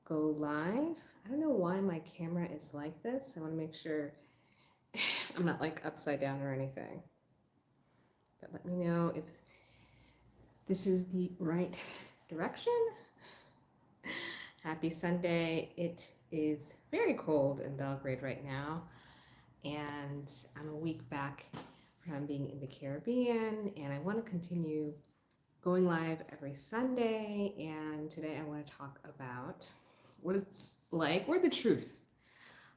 go live. I don't know why my camera is like this. I want to make sure I'm not like upside down or anything. But let me know if this is the right direction. Happy Sunday. It is very cold in Belgrade right now, and I'm a week back from being in the Caribbean, and I want to continue going live every Sunday. And today I want to talk about what it's like, or the truth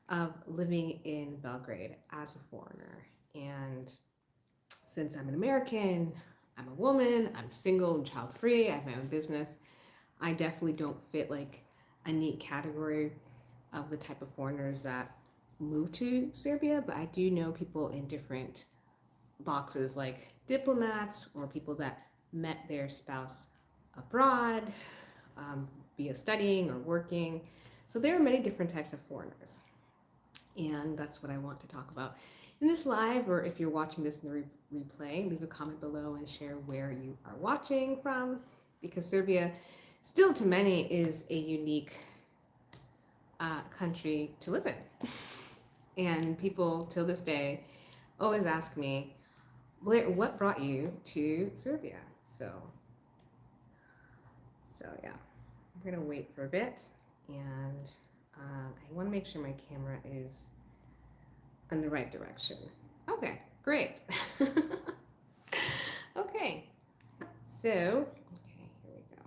of living in Belgrade as a foreigner. And since I'm an American, I'm a woman, I'm single and child free, I have my own business, I definitely don't fit like a neat category of the type of foreigners that move to Serbia, but I do know people in different boxes like diplomats or people that met their spouse abroad via studying or working. So there are many different types of foreigners. And that's what I want to talk about in this live, or if you're watching this in the replay, leave a comment below and share where you are watching from, because Serbia still to many is a unique country to live in. And people till this day always ask me, Blair, what brought you to Serbia? So yeah, I'm gonna wait for a bit, and I want to make sure my camera is in the right direction. Okay, great. Okay, so okay, here we go.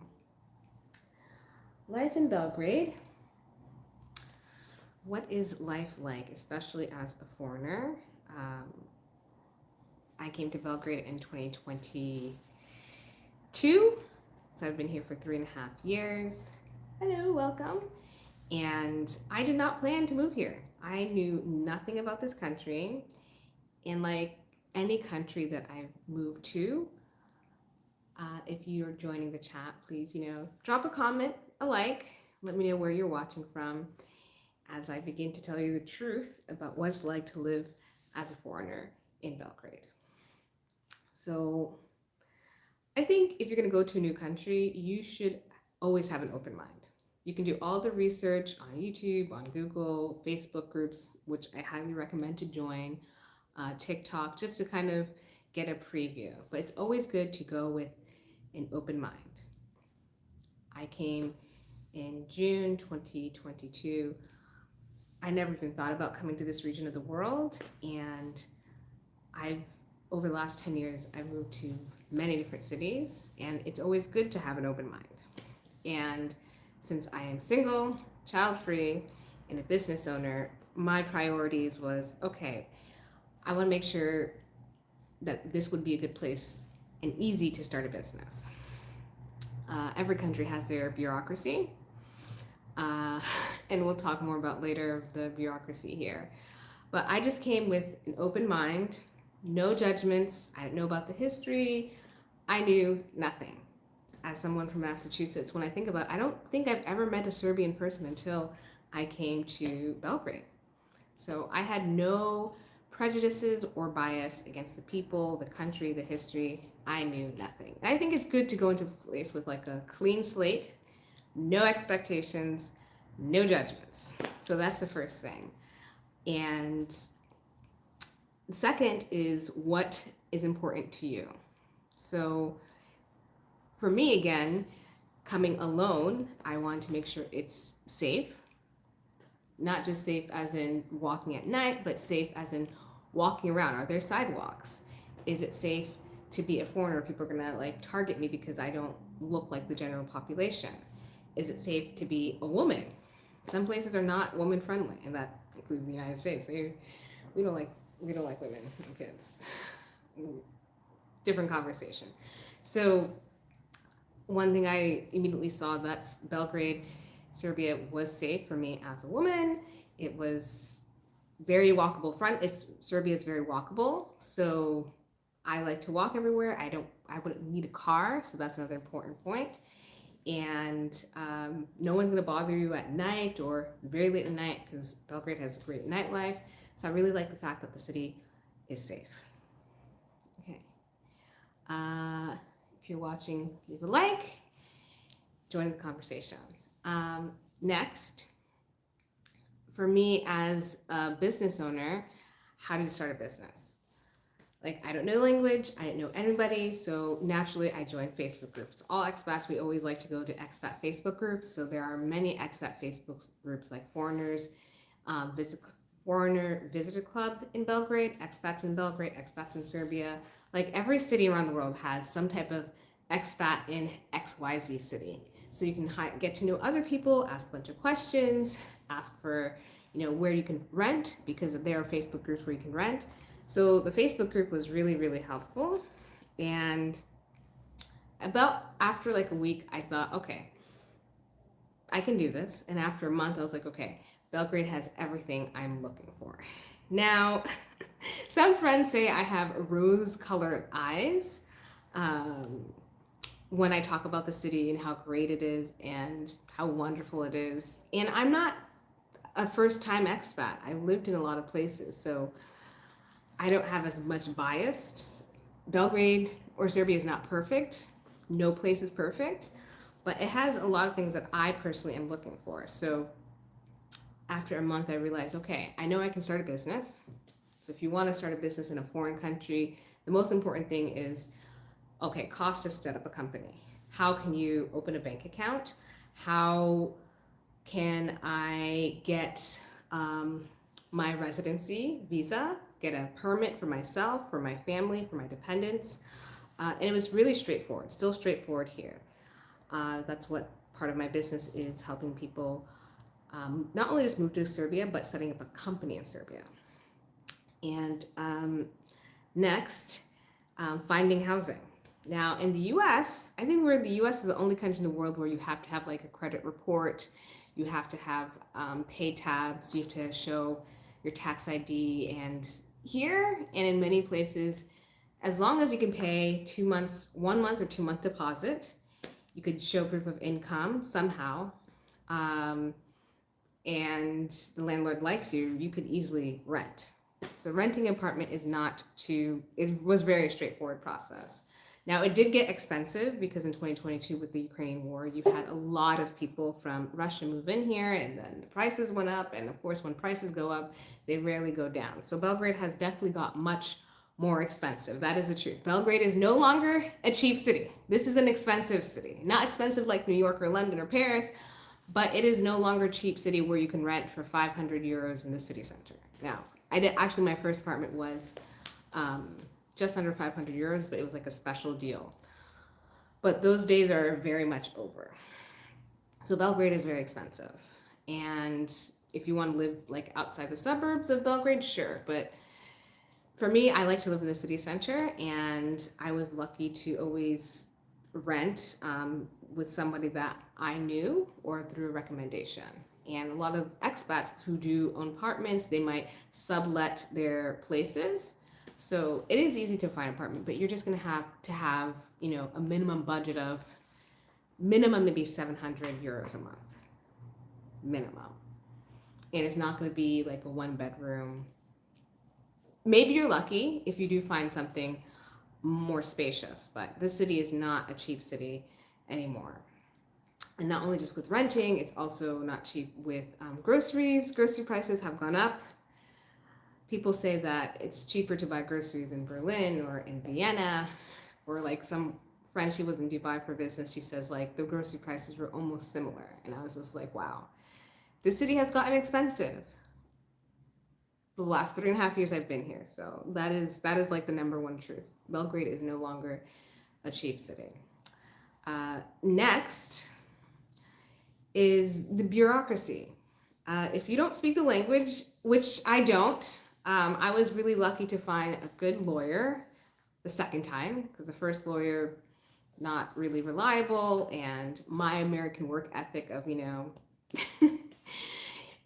Life in Belgrade. What is life like, especially as a foreigner? Um, I came to Belgrade in 2022. So I've been here for 3.5 years. Hello, welcome. And I did not plan to move here. I knew nothing about this country. And like any country that I've moved to, if you're joining the chat, please, drop a comment, a like, let me know where you're watching from as I begin to tell you the truth about what it's like to live as a foreigner in Belgrade. So I think if you're going to go to a new country, you should always have an open mind. You can do all the research on YouTube, on Google, Facebook groups, which I highly recommend to join, TikTok, just to kind of get a preview. But it's always good to go with an open mind. I came in June 2022. I never even thought about coming to this region of the world, and over the last 10 years, I've moved to many different cities, and it's always good to have an open mind. And since I am single, child-free, and a business owner, my priorities was, okay, I want to make sure that this would be a good place and easy to start a business. Every country has their bureaucracy, and we'll talk more about later the bureaucracy here. But I just came with an open mind, no judgments. I didn't know about the history. I knew nothing. As someone from Massachusetts, when I think about it, I don't think I've ever met a Serbian person until I came to Belgrade. So I had no prejudices or bias against the people, the country, the history. I knew nothing. And I think it's good to go into a place with like a clean slate, no expectations, no judgments. So that's the first thing. And the second is, what is important to you? So for me, again, coming alone, I want to make sure it's safe. Not just safe as in walking at night, but safe as in walking around. Are there sidewalks? Is it safe to be a foreigner? People are gonna like target me because I don't look like the general population. Is it safe to be a woman? Some places are not woman friendly, and that includes the United States. We don't like women and kids. Different conversation. So one thing I immediately saw, that's Belgrade, Serbia was safe for me as a woman. It was very walkable. Serbia is very walkable, so I like to walk everywhere. I wouldn't need a car, so that's another important point. And no one's gonna bother you at night or very late at night, because Belgrade has great nightlife. So I really like the fact that the city is safe. Okay. If you're watching, leave a like, join the conversation. Next, for me as a business owner, how do you start a business? Like, I don't know language, I didn't know anybody, so naturally I joined Facebook groups. All expats, we always like to go to expat Facebook groups. So there are many expat Facebook groups like visit foreigner visitor club in Belgrade, expats in Belgrade, expats in Serbia. Like every city around the world has some type of expat in XYZ city. So you can get to know other people, ask a bunch of questions, ask for, where you can rent, because there are Facebook groups where you can rent. So the Facebook group was really, really helpful. And about after like a week, I thought, okay, I can do this. And after a month, I was like, okay, Belgrade has everything I'm looking for. Now, some friends say I have rose-colored eyes when I talk about the city and how great it is and how wonderful it is. And I'm not a first-time expat. I've lived in a lot of places, so I don't have as much bias. Belgrade or Serbia is not perfect. No place is perfect, but it has a lot of things that I personally am looking for. So after a month, I realized, okay, I know I can start a business. So if you want to start a business in a foreign country, the most important thing is, okay, cost to set up a company. How can you open a bank account? How can I get my residency visa, get a permit for myself, for my family, for my dependents? And it was really straightforward, still straightforward here. That's what part of my business is, helping people not only just move to Serbia, but setting up a company in Serbia. And next, finding housing. Now in the US, I think the US is the only country in the world where you have to have like a credit report, you have to have pay tabs, you have to show your tax ID. And here and in many places, as long as you can pay 2 months, 1 month or 2 month deposit, you could show proof of income somehow, and the landlord likes you, you could easily rent. So renting an apartment was very straightforward process. Now it did get expensive because in 2022 with the Ukrainian war, you had a lot of people from Russia move in here, and then the prices went up. And of course, when prices go up, they rarely go down. So Belgrade has definitely got much more expensive. That is the truth. Belgrade is no longer a cheap city. This is an expensive city. Not expensive like New York or London or Paris, but it is no longer a cheap city where you can rent for 500 euros in the city center. Now, actually my first apartment was just under 500 euros, but it was like a special deal. But those days are very much over. So Belgrade is very expensive. And if you want to live like outside the suburbs of Belgrade, sure. But for me, I like to live in the city center, and I was lucky to always rent with somebody that I knew or through a recommendation. And a lot of expats who do own apartments, they might sublet their places. So it is easy to find an apartment, but you're just going to have, a minimum budget of maybe 700 euros a month. Minimum. And it's not going to be like a 1-bedroom. Maybe you're lucky if you do find something more spacious, but this city is not a cheap city anymore. And not only just with renting, it's also not cheap with groceries. Grocery prices have gone up. People say that it's cheaper to buy groceries in Berlin or in Vienna, or like some friend, she was in Dubai for business. She says like the grocery prices were almost similar. And I was just like, wow, this city has gotten expensive the last 3.5 years I've been here. So that is like the number one truth. Belgrade is no longer a cheap city. Next is the bureaucracy. If you don't speak the language, which I don't, I was really lucky to find a good lawyer the second time, because the first lawyer, not really reliable, and my American work ethic of,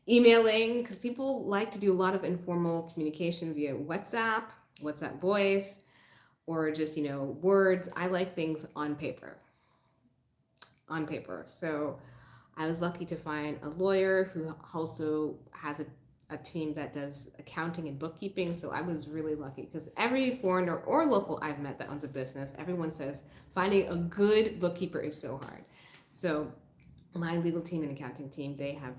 emailing, because people like to do a lot of informal communication via WhatsApp voice, or just, words. I like things on paper. So I was lucky to find a lawyer who also has a team that does accounting and bookkeeping. So I was really lucky, because every foreigner or local I've met that owns a business, everyone says finding a good bookkeeper is so hard. So my legal team and accounting team, they have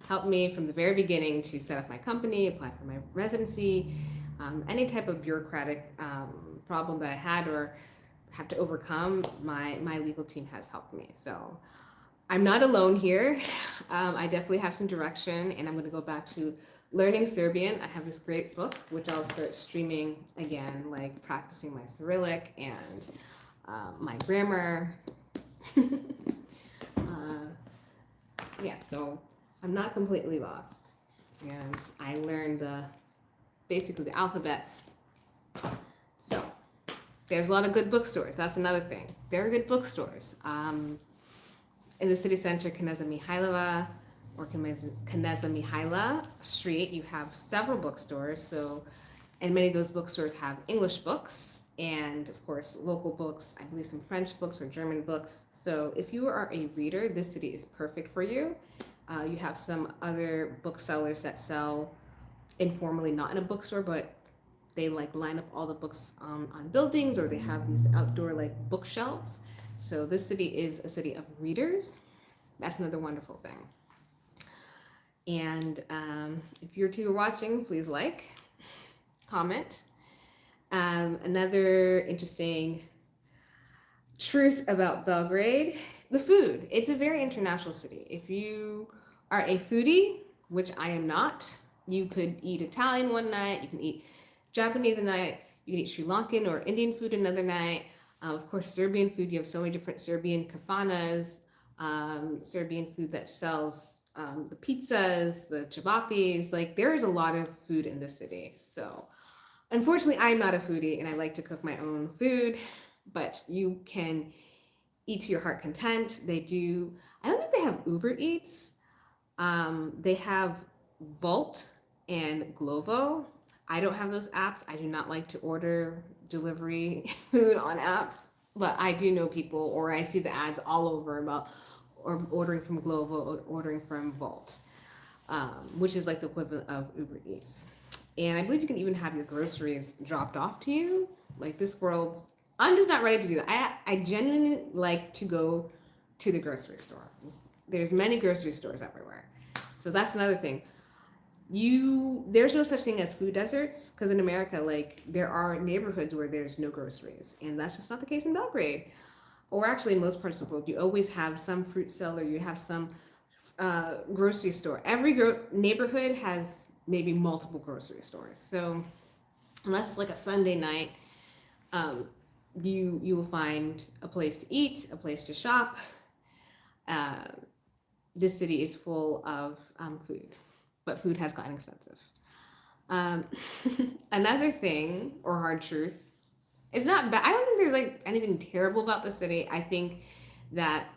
helped me from the very beginning to set up my company, apply for my residency, any type of bureaucratic problem that I had or have to overcome, my legal team has helped me. So I'm not alone here. I definitely have some direction, and I'm going to go back to learning Serbian. I have this great book, which I'll start streaming again, like practicing my Cyrillic and my grammar. Yeah, so I'm not completely lost, and I learned basically the alphabets. So there's a lot of good bookstores. That's another thing. There are good bookstores. In the city center, Kneza Mihailova or Kneza Mihaila Street, you have several bookstores. So, and many of those bookstores have English books and, of course, local books. I believe some French books or German books. So, if you are a reader, this city is perfect for you. You have some other booksellers that sell informally, not in a bookstore, but they like line up all the books on buildings, or they have these outdoor like bookshelves. So this city is a city of readers. That's another wonderful thing. And if you're two watching, please like, comment. Another interesting truth about Belgrade, the food. It's a very international city. If you are a foodie, which I am not, you could eat Italian one night, you can eat Japanese a night, you can eat Sri Lankan or Indian food another night. Of course, Serbian food, you have so many different Serbian kafanas, Serbian food that sells the pizzas, the cebapis. Like, there is a lot of food in this city. So, unfortunately, I'm not a foodie and I like to cook my own food, but you can eat to your heart content. They do, I don't think they have Uber Eats. They have Volt and Glovo. I don't have those apps. I do not like to order delivery food on apps, but I do know people, or I see the ads all over about or ordering from Glovo or ordering from Volt, which is like the equivalent of Uber Eats. And I believe you can even have your groceries dropped off to you. Like, this world's, I'm just not ready to do that. I genuinely like to go to the grocery store. There's many grocery stores everywhere. So that's another thing. There's no such thing as food deserts, because in America, like, there are neighborhoods where there's no groceries, and that's just not the case in Belgrade, or actually in most parts of the world. You always have some fruit seller, you have some grocery store. Every neighborhood has maybe multiple grocery stores. So unless it's like a Sunday night, you will find a place to eat, a place to shop. This city is full of food, but food has gotten expensive. Another thing, or hard truth, it's not bad. I don't think there's like anything terrible about the city. I think that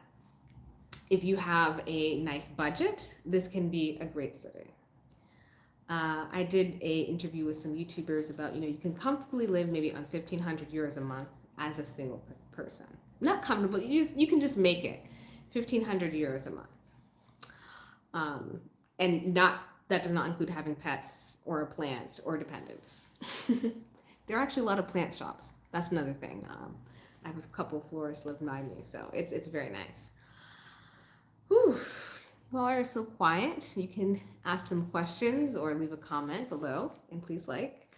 if you have a nice budget, this can be a great city. I did a interview with some YouTubers about, you can comfortably live maybe on 1,500 euros a month as a single person. Not comfortable, you can just make it 1,500 euros a month. And that does not include having pets or a plant or dependents. There are actually a lot of plant shops. That's another thing. I have a couple florists live by me, so it's very nice. Whew. While we're so quiet, you can ask some questions or leave a comment below, and please like.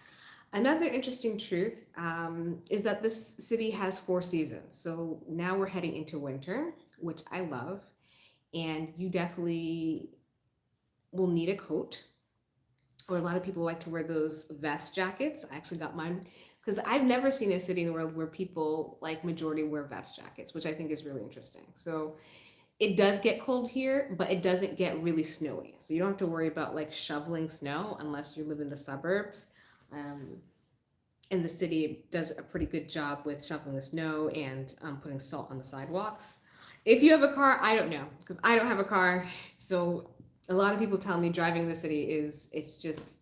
Another interesting truth is that this city has 4 seasons. So now we're heading into winter, which I love, and you definitely will need a coat, or a lot of people like to wear those vest jackets. I actually got mine because I've never seen a city in the world where people, like, majority wear vest jackets, which I think is really interesting. So it does get cold here, but it doesn't get really snowy. So you don't have to worry about like shoveling snow unless you live in the suburbs. And the city does a pretty good job with shoveling the snow and putting salt on the sidewalks. If you have a car, I don't know, because I don't have a car. So a lot of people tell me driving the city it's just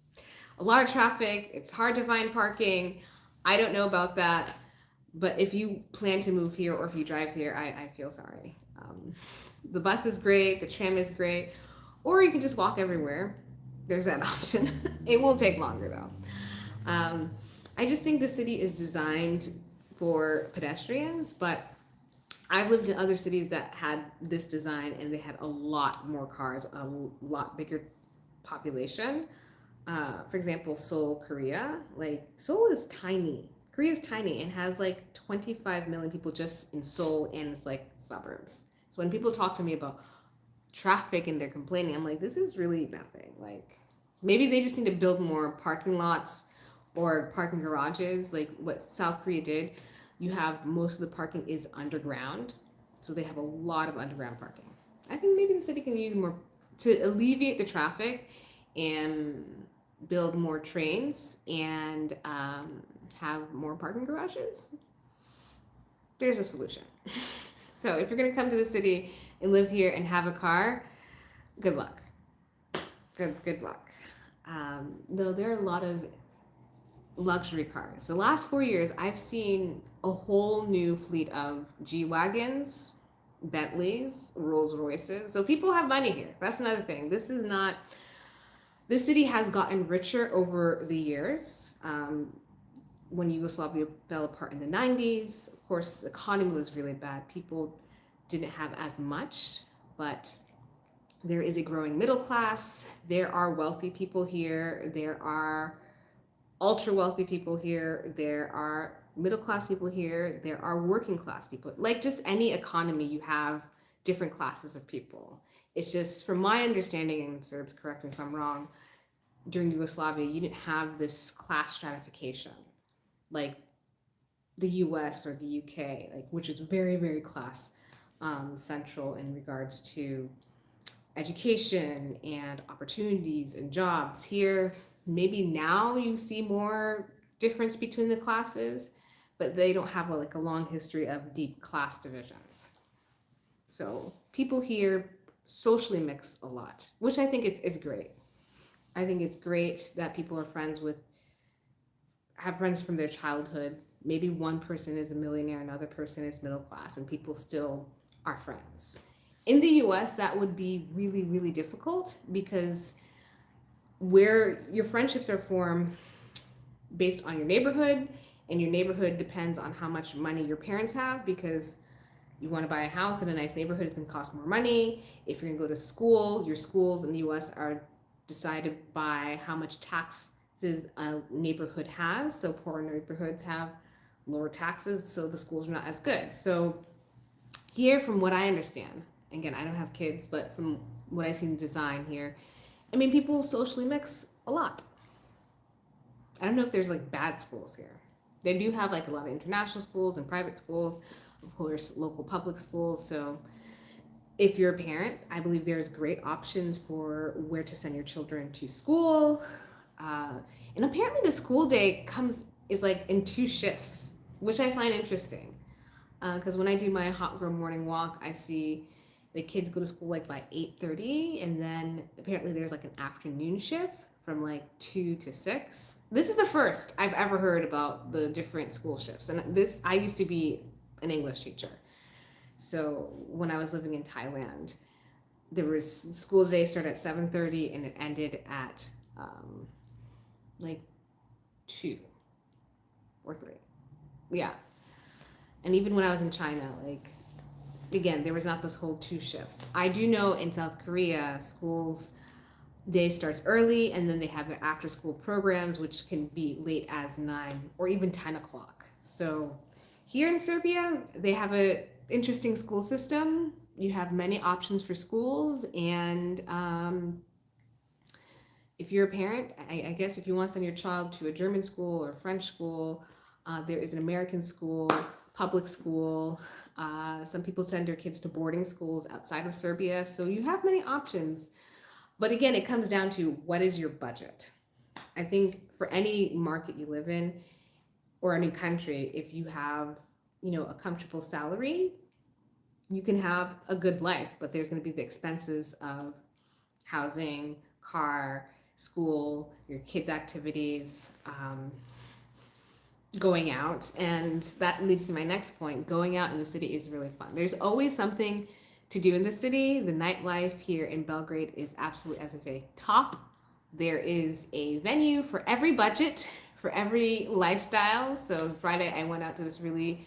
a lot of traffic. It's hard to find parking. I don't know about that. But if you plan to move here, or if you drive here, I feel sorry. The bus is great, the tram is great, or you can just walk everywhere. There's that option. It will take longer though. I just think the city is designed for pedestrians, but I've lived in other cities that had this design and they had a lot more cars, a lot bigger population. For example, Seoul, Korea. Like Seoul is tiny. Korea is tiny and has like 25 million people just in Seoul and it's like suburbs. So when people talk to me about traffic and they're complaining, I'm like, this is really nothing. Like maybe they just need to build more parking lots or parking garages, like what South Korea did. You have most of the parking is underground, so they have a lot of underground parking. I think maybe the city can use more to alleviate the traffic and build more trains and have more parking garages. There's a solution. So if you're gonna come to the city and live here and have a car, good luck. Good luck. Though there are a lot of luxury cars. The last 4 years, I've seen a whole new fleet of G wagons, Bentleys, Rolls Royces. So people have money here. That's another thing. This is not. This city has gotten richer over the years. When Yugoslavia fell apart in the 90s, of course, the economy was really bad. People didn't have as much, but there is a growing middle class. There are wealthy people here. There are ultra wealthy people here. There are middle class people here. There are working class people. Like just any economy, you have different classes of people. It's just, from my understanding, and Serbs, correct me if I'm wrong, during Yugoslavia, you didn't have this class stratification like the US or the UK, like which is very, very class central in regards to education and opportunities and jobs. Here, maybe now you see more difference between the classes, but they don't have like a long history of deep class divisions. So people here socially mix a lot, which I think is great. I think it's great that people are friends with, have friends from their childhood. Maybe one person is a millionaire, another person is middle class, and people still are friends. In the US, that would be really, really difficult because where your friendships are formed based on your neighborhood, and your neighborhood depends on how much money your parents have because you want to buy a house in a nice neighborhood, it's going to cost more money. If you're going to go to school, your schools in the US are decided by how much taxes a neighborhood has. So poorer neighborhoods have lower taxes, so the schools are not as good. So here, from what I understand, again, I don't have kids, but from what I see in design here, I mean, people socially mix a lot. I don't know if there's like bad schools here. They do have like a lot of international schools and private schools, of course, local public schools. So if you're a parent, I believe there's great options for where to send your children to school. And apparently the school day is like in 2 shifts, which I find interesting. Because when I do my hot girl morning walk, I see the kids go to school like by 8:30, and then apparently there's like an afternoon shift from like 2 to 6. This is the first I've ever heard about the different school shifts. And this, I used to be an English teacher. So when I was living in Thailand, there was school day started at 7:30 and it ended at like 2 or 3. Yeah. And even when I was in China, like again, there was not this whole 2 shifts. I do know in South Korea, schools day starts early and then they have their after school programs, which can be late as 9 or even 10 o'clock. So here in Serbia, they have a interesting school system. You have many options for schools, and if you're a parent, I guess if you want to send your child to a German school or French school, there is an American school, public school. Some people send their kids to boarding schools outside of Serbia. So you have many options. But again, it comes down to what is your budget? I think for any market you live in or any country, if you have, a comfortable salary, you can have a good life, but there's going to be the expenses of housing, car, school, your kids' activities, going out. And that leads to my next point. Going out in the city is really fun. There's always something to do in the city. The nightlife here in Belgrade is absolutely, as I say, top. There is a venue for every budget, for every lifestyle. So Friday I went out to this really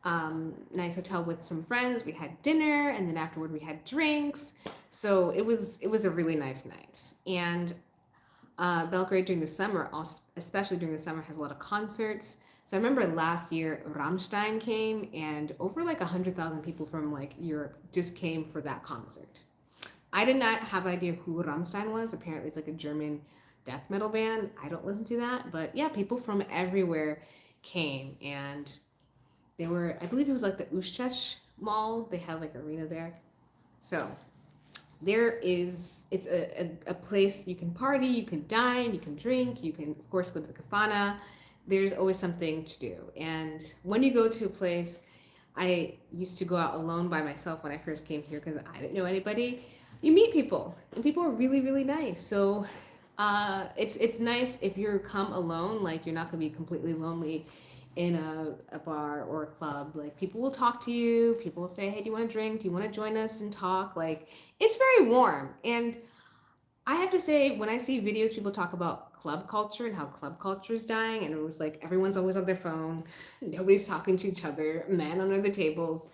nice hotel with some friends. We had dinner, and then afterward we had drinks. So it was a really nice night. And Belgrade during the summer, especially during the summer, has a lot of concerts. So I remember last year Rammstein came, and over like 100,000 people from like Europe just came for that concert. I did not have idea who Rammstein was. Apparently, it's like a German death metal band. I don't listen to that, but yeah, people from everywhere came, and they were. I believe it was like the Ushach Mall. They have like arena there, so it's a place you can party, you can dine, you can drink, you can of course go to the kafana. There's always something to do, and when you go to a place, I used to go out alone by myself when I first came here because I didn't know anybody. You meet people, and people are really really nice. So it's nice if you come alone, like you're not gonna be completely lonely in a bar or a club. Like people will talk to you, people will say, hey, do you want to drink, do you want to join us and talk? Like it's very warm. And I have to say, when I see videos, people talk about club culture and how club culture is dying, and it was like everyone's always on their phone, nobody's talking to each other, men under the tables.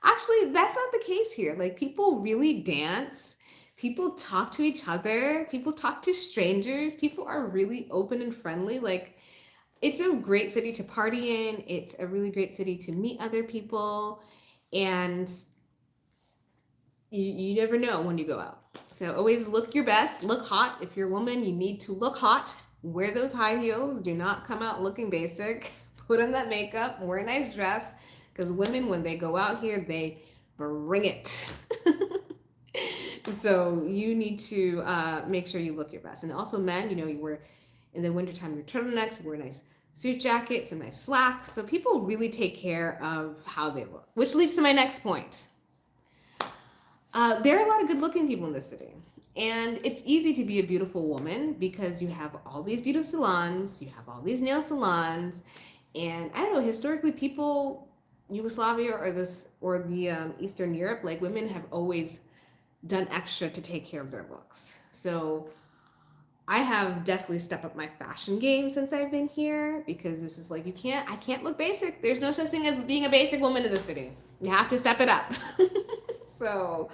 Actually, that's not the case here. Like people really dance, people talk to each other, people talk to strangers, people are really open and friendly. Like it's a great city to party in. It's a really great city to meet other people, and you never know when you go out. So always look your best, look hot. If you're a woman, you need to look hot. Wear those high heels. Do not come out looking basic. Put on that makeup. Wear a nice dress. Because women, when they go out here, they bring it. So you need to make sure you look your best. And also, men, you wear in the wintertime your turtlenecks, wear a nice suit jacket, some nice slacks. So people really take care of how they look, which leads to my next point. There are a lot of good looking people in this city. And it's easy to be a beautiful woman because you have all these beauty salons, you have all these nail salons, and I don't know, historically people, Yugoslavia or the Eastern Europe, like women have always done extra to take care of their looks. So I have definitely stepped up my fashion game since I've been here because this is like I can't look basic. There's no such thing as being a basic woman in the city. You have to step it up. So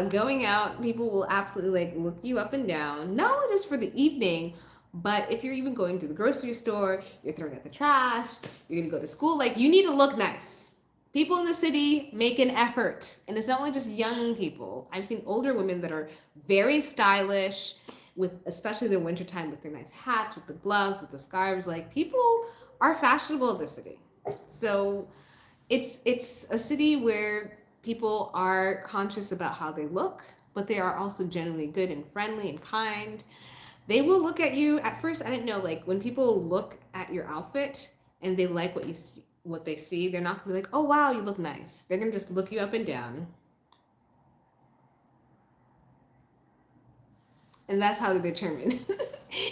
going out, people will absolutely like look you up and down, not only just for the evening, but if you're even going to the grocery store, you're throwing out the trash, you're gonna go to school, like you need to look nice. People in the city make an effort, and it's not only just young people. I've seen older women that are very stylish, with especially the wintertime with their nice hats, with the gloves, with the scarves. Like people are fashionable in the city. So it's a city where people are conscious about how they look, but they are also generally good and friendly and kind. They will look at you at first. I didn't know, like when people look at your outfit and they like what you see, what they see, they're not gonna be like, oh wow, you look nice. They're gonna just look you up and down. And that's how they determine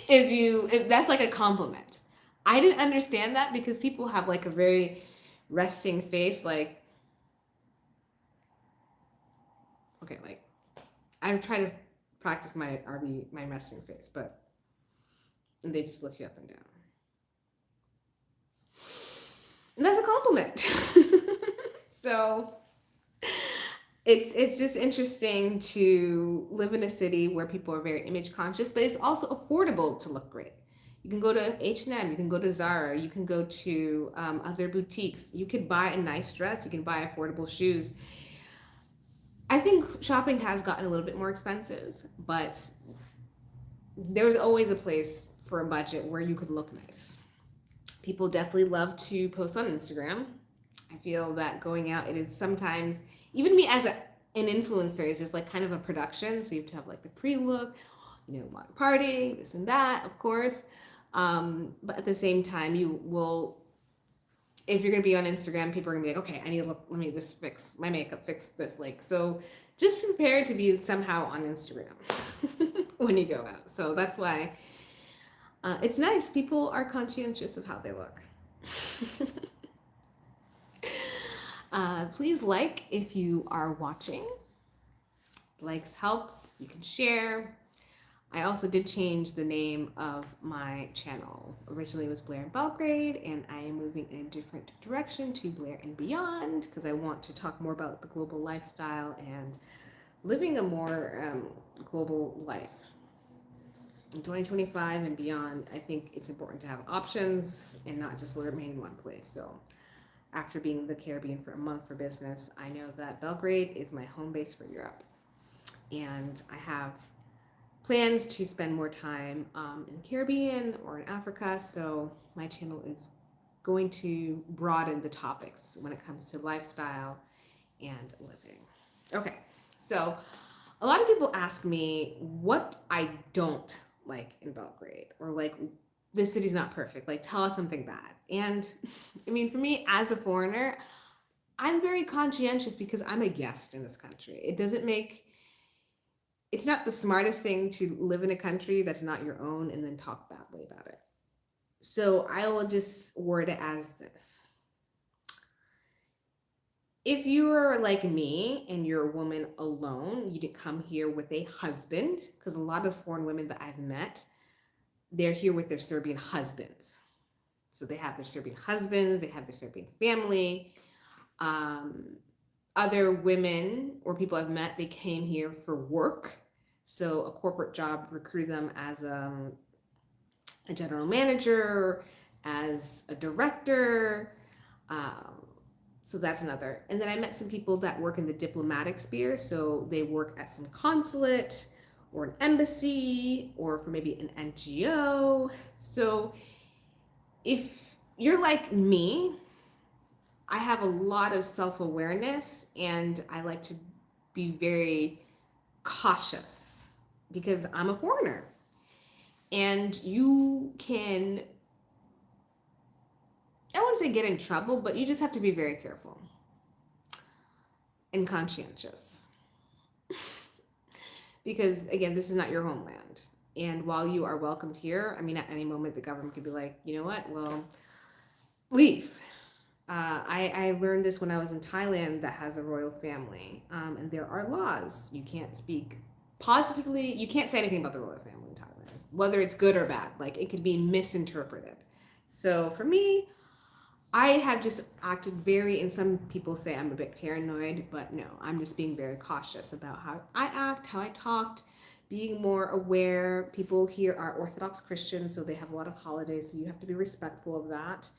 if that's like a compliment. I didn't understand that because people have like a very resting face, like okay, like I'm trying to practice my my resting face, but they just look you up and down. And that's a compliment. So it's just interesting to live in a city where people are very image conscious, but it's also affordable to look great. You can go to H&M, you can go to Zara, you can go to other boutiques. You could buy a nice dress, you can buy affordable shoes. I think shopping has gotten a little bit more expensive, but there's always a place for a budget where you could look nice. People definitely love to post on Instagram. I feel that going out, it is sometimes, even me as an influencer, is just like kind of a production. So you have to have like the pre-look, while partying, this and that, of course. But at the same time, you will, if you're gonna be on Instagram, people are gonna be like, okay, I need to look, let me just fix my makeup, fix this. Like, so just prepare to be somehow on Instagram when you go out. So that's why it's nice. People are conscientious of how they look. Please like if you are watching. Likes helps. You can share. I also did change the name of my channel. Originally it was Blair and Belgrade, and I am moving in a different direction to Blair and Beyond because I want to talk more about the global lifestyle and living a more global life. In 2025 and beyond, I think it's important to have options and not just remain in one place. So after being in the Caribbean for a month for business, I know that Belgrade is my home base for Europe. And I have plans to spend more time in the Caribbean or in Africa. So my channel is going to broaden the topics when it comes to lifestyle and living. Okay, so a lot of people ask me what I don't like in Belgrade, or like the city's not perfect. Like, tell us something bad. And I mean, for me as a foreigner, I'm very conscientious because I'm a guest in this country. It's not the smartest thing to live in a country that's not your own and then talk badly about it. So I will just word it as this. If you're like me and you're a woman alone, you didn't come here with a husband, because a lot of foreign women that I've met, they're here with their Serbian husbands. So they have their Serbian husbands, they have their Serbian family. Other women or people I've met, they came here for work. So a corporate job recruited them as a general manager, as a director. So that's another. And then I met some people that work in the diplomatic sphere. So they work at some consulate or an embassy or for maybe an NGO. So if you're like me, I have a lot of self-awareness and I like to be very cautious because I'm a foreigner. And you can, I wouldn't say get in trouble, but you just have to be very careful and conscientious. Because again, this is not your homeland. And while you are welcomed here, I mean, at any moment the government could be like, you know what, well, leave. I learned this when I was in Thailand that has a royal family. And there are laws. You can't speak positively. You can't say anything about the royal family in Thailand, whether it's good or bad. Like, it could be misinterpreted. So for me, I have just acted very, and some people say I'm a bit paranoid, but no, I'm just being very cautious about how I act, how I talked, being more aware. People here are Orthodox Christians, so they have a lot of holidays, so you have to be respectful of that.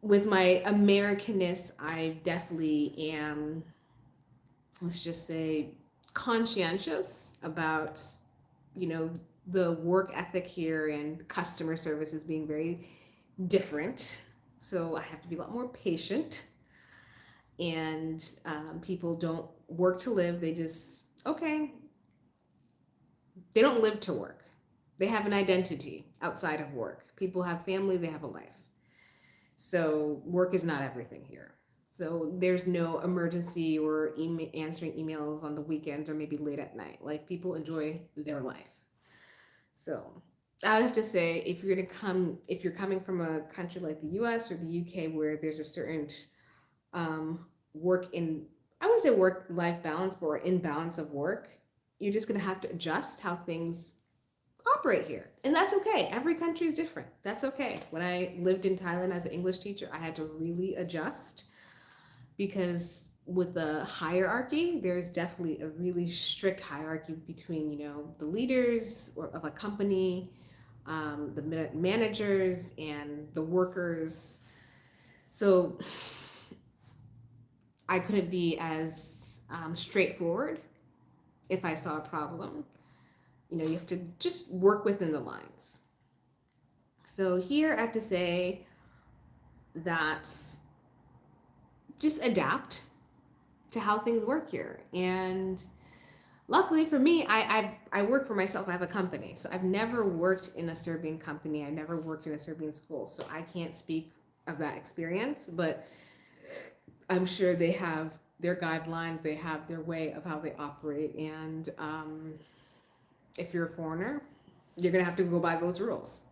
With my Americanness, I definitely am, let's just say, conscientious about, the work ethic here and customer service is being very different. So I have to be a lot more patient. And people don't work to live. They just, okay. They don't live to work. They have an identity outside of work. People have family, they have a life. So work is not everything here. So there's no emergency or answering emails on the weekends or maybe late at night. Like, people enjoy their life. So I would have to say, if you're coming from a country like the US or the UK where there's a certain I wouldn't say work-life balance, but imbalance of work, you're just gonna have to adjust how things operate here. And that's okay. Every country is different. That's okay. When I lived in Thailand as an English teacher, I had to really adjust because with the hierarchy, there's definitely a really strict hierarchy between, the leaders of a company, the managers, and the workers. So I couldn't be as straightforward if I saw a problem. You have to just work within the lines. So here I have to say that just adapt to how things work here. And luckily for me, I work for myself. I have a company. So I've never worked in a Serbian company. I never worked in a Serbian school. So I can't speak of that experience, but I'm sure they have their guidelines. They have their way of how they operate. And if you're a foreigner, you're going to have to go by those rules.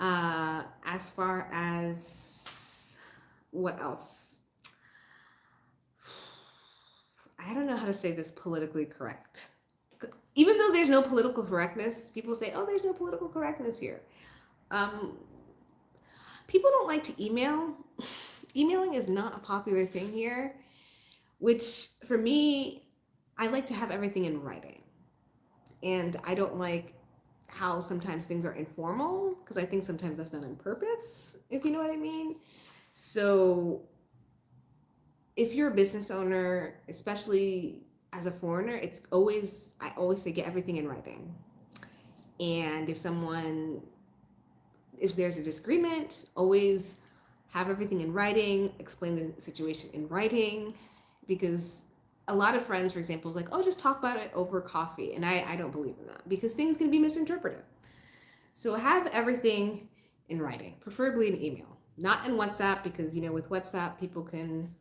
As far as what else? I don't know how to say this politically correct. even though there's no political correctness, people say, oh, there's no political correctness here. Um, People don't like to email. Emailing is not a popular thing here, which for me, I like to have everything in writing. And I don't like how sometimes things are informal because I think sometimes that's done on purpose, if you know what I mean. So if you're a business owner, especially as a foreigner, I always say get everything in writing. And if there's a disagreement, always have everything in writing, explain the situation in writing, because a lot of friends, for example, is like, oh, just talk about it over coffee. And I don't believe in that because things can be misinterpreted. So have everything in writing, preferably in email, not in WhatsApp, because, with WhatsApp, people can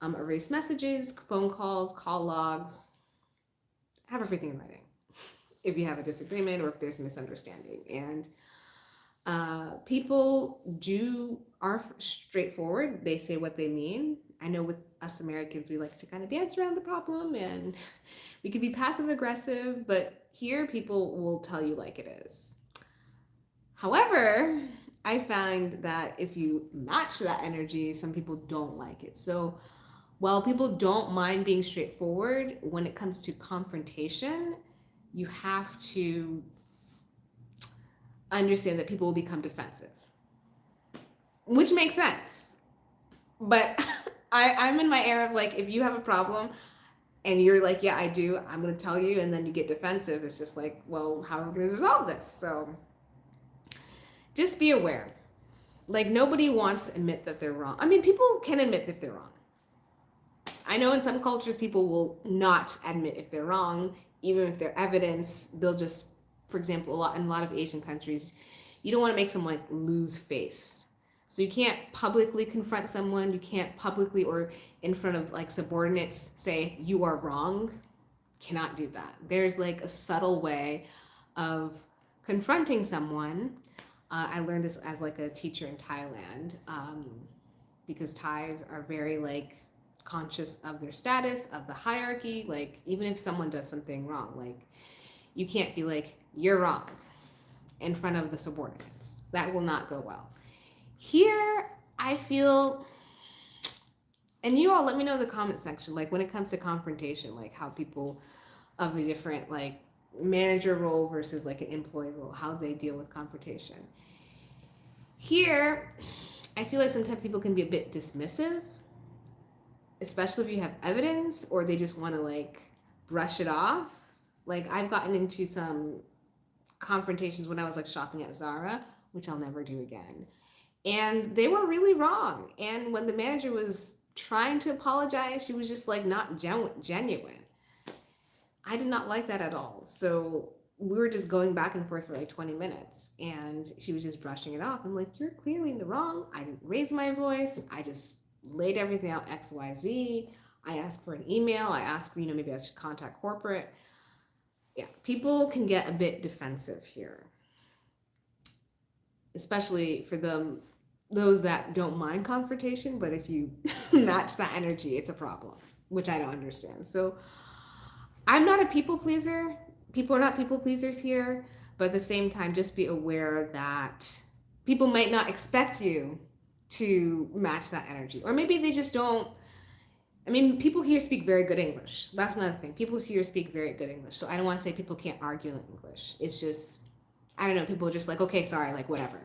erase messages, phone calls, call logs. Have everything in writing if you have a disagreement or if there's a misunderstanding. And people are straightforward. They say what they mean. I know with us Americans, we like to kind of dance around the problem and we can be passive aggressive, but here people will tell you like it is. However, I find that if you match that energy, some people don't like it. So while people don't mind being straightforward, when it comes to confrontation, you have to understand that people will become defensive, which makes sense. But I'm in my era of like, if you have a problem and you're like, yeah, I do, I'm going to tell you, and then you get defensive, it's just like, well, how are we going to resolve this? So just be aware. Like, nobody wants to admit that they're wrong. I mean, people can admit if they're wrong. I know in some cultures, people will not admit if they're wrong, even if they're evidence. They'll just, for example, in a lot of Asian countries, you don't want to make someone like lose face. So you can't publicly confront someone. You can't publicly or in front of like subordinates say you are wrong. Cannot do that. There's like a subtle way of confronting someone. I learned this as like a teacher in Thailand, because Thais are very like conscious of their status, of the hierarchy. Like even if someone does something wrong, like you can't be like, you're wrong in front of the subordinates. That will not go well. Here, I feel, and you all let me know in the comment section, like when it comes to confrontation, like how people of a different like manager role versus like an employee role, how they deal with confrontation. Here, I feel like sometimes people can be a bit dismissive, especially if you have evidence or they just want to like brush it off. Like I've gotten into some confrontations when I was like shopping at Zara, which I'll never do again. And they were really wrong. And when the manager was trying to apologize, she was just like not genuine. I did not like that at all. So we were just going back and forth for like 20 minutes and she was just brushing it off. I'm like, you're clearly in the wrong. I didn't raise my voice. I just laid everything out XYZ. I asked for an email. I asked for, maybe I should contact corporate. Yeah, people can get a bit defensive here, especially for those that don't mind confrontation. But if you match that energy, it's a problem, which I don't understand. So I'm not a people pleaser. People are not people pleasers here, but at the same time, just be aware that people might not expect you to match that energy, or maybe they just don't. I mean, people here speak very good English. That's another thing. People here speak very good English. So I don't want to say people can't argue in English. It's just, I don't know, people are just like, okay, sorry, like whatever.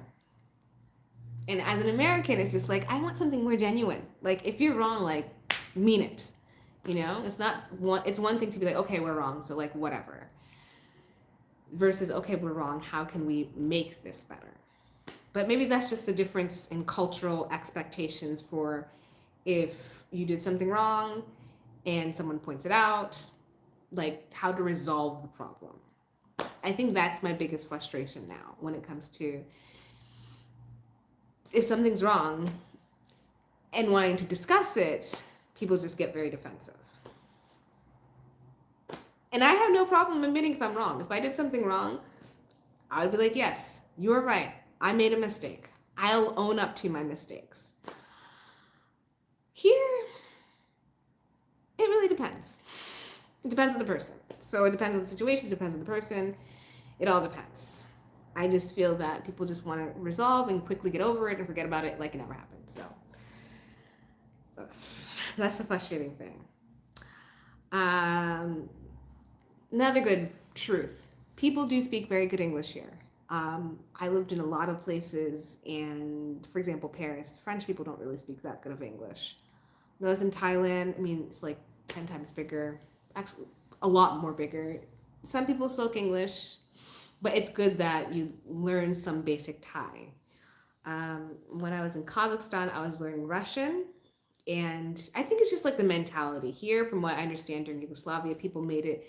And as an American, it's just like, I want something more genuine. Like if you're wrong, like mean it. It's one thing to be like, okay, we're wrong, so like whatever. Versus, okay, we're wrong, how can we make this better? But maybe that's just the difference in cultural expectations for if you did something wrong and someone points it out, like how to resolve the problem. I think that's my biggest frustration now when it comes to if something's wrong and wanting to discuss it, people just get very defensive. And I have no problem admitting if I'm wrong. If I did something wrong, I would be like, yes, you're right. I made a mistake. I'll own up to my mistakes. Here, it really depends. It depends on the person. So it depends on the situation, it depends on the person. It all depends. I just feel that people just want to resolve and quickly get over it and forget about it like it never happened. So that's the frustrating thing. Um, Another good truth. People do speak very good English here. I lived in a lot of places, and for example, Paris, French people don't really speak that good of English. When I was in Thailand, I mean, it's like 10 times bigger, actually, a lot more bigger. Some people spoke English, but it's good that you learn some basic Thai. When I was in Kazakhstan, I was learning Russian. And I think it's just like the mentality here, from what I understand during Yugoslavia, people made it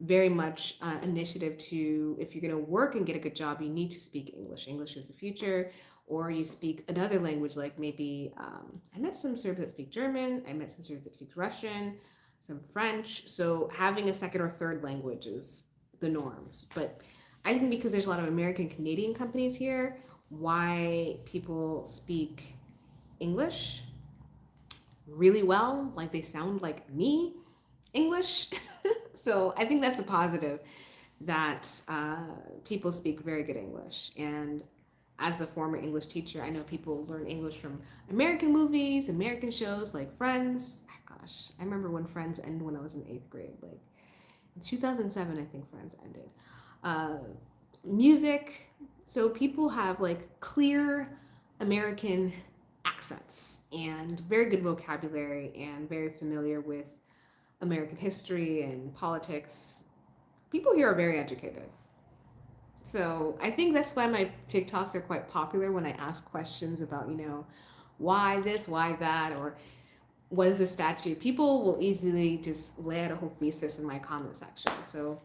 very much initiative to, if you're going to work and get a good job, you need to speak English. English is the future, or you speak another language, like maybe I met some Serbs that speak German, I met some Serbs that speak Russian, some French. So having a second or third language is the norms. But I think because there's a lot of American Canadian companies here, why people speak English really well, like they sound like me English. So I think that's a positive, that people speak very good English. And as a former English teacher, I know people learn English from American movies, American shows like Friends. Gosh, I remember when Friends ended when I was in 8th grade. Like in 2007, I think Friends ended. Uh, Music. So people have like clear American accents and very good vocabulary and very familiar with American history and politics. People here are very educated. So I think that's why my TikToks are quite popular when I ask questions about, why this, why that, or what is the statue. People will easily just lay out a whole thesis in my comment section. So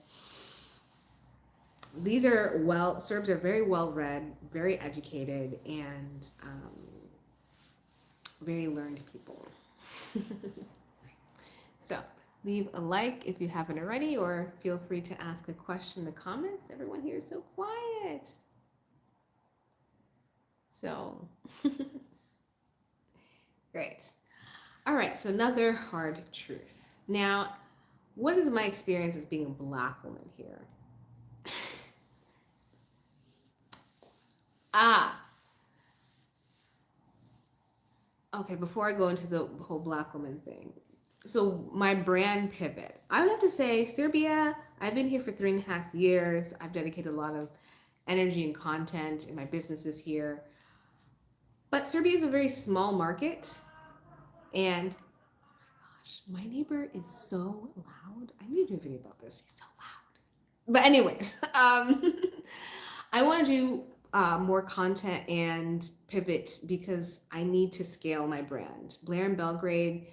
Serbs are very well read, very educated, and very learned people. So leave a like if you haven't already, or feel free to ask a question in the comments. Everyone here is so quiet. So, great. All right, so another hard truth. Now, what is my experience as being a Black woman here? Okay, before I go into the whole Black woman thing. So my brand pivot. I would have to say Serbia, I've been here for 3.5 years. I've dedicated a lot of energy and content in my businesses here. But Serbia is a very small market. And oh my gosh, my neighbor is so loud. I need to do a video about this. He's so loud. But anyways, I want to do more content and pivot because I need to scale my brand. Blair in Belgrade,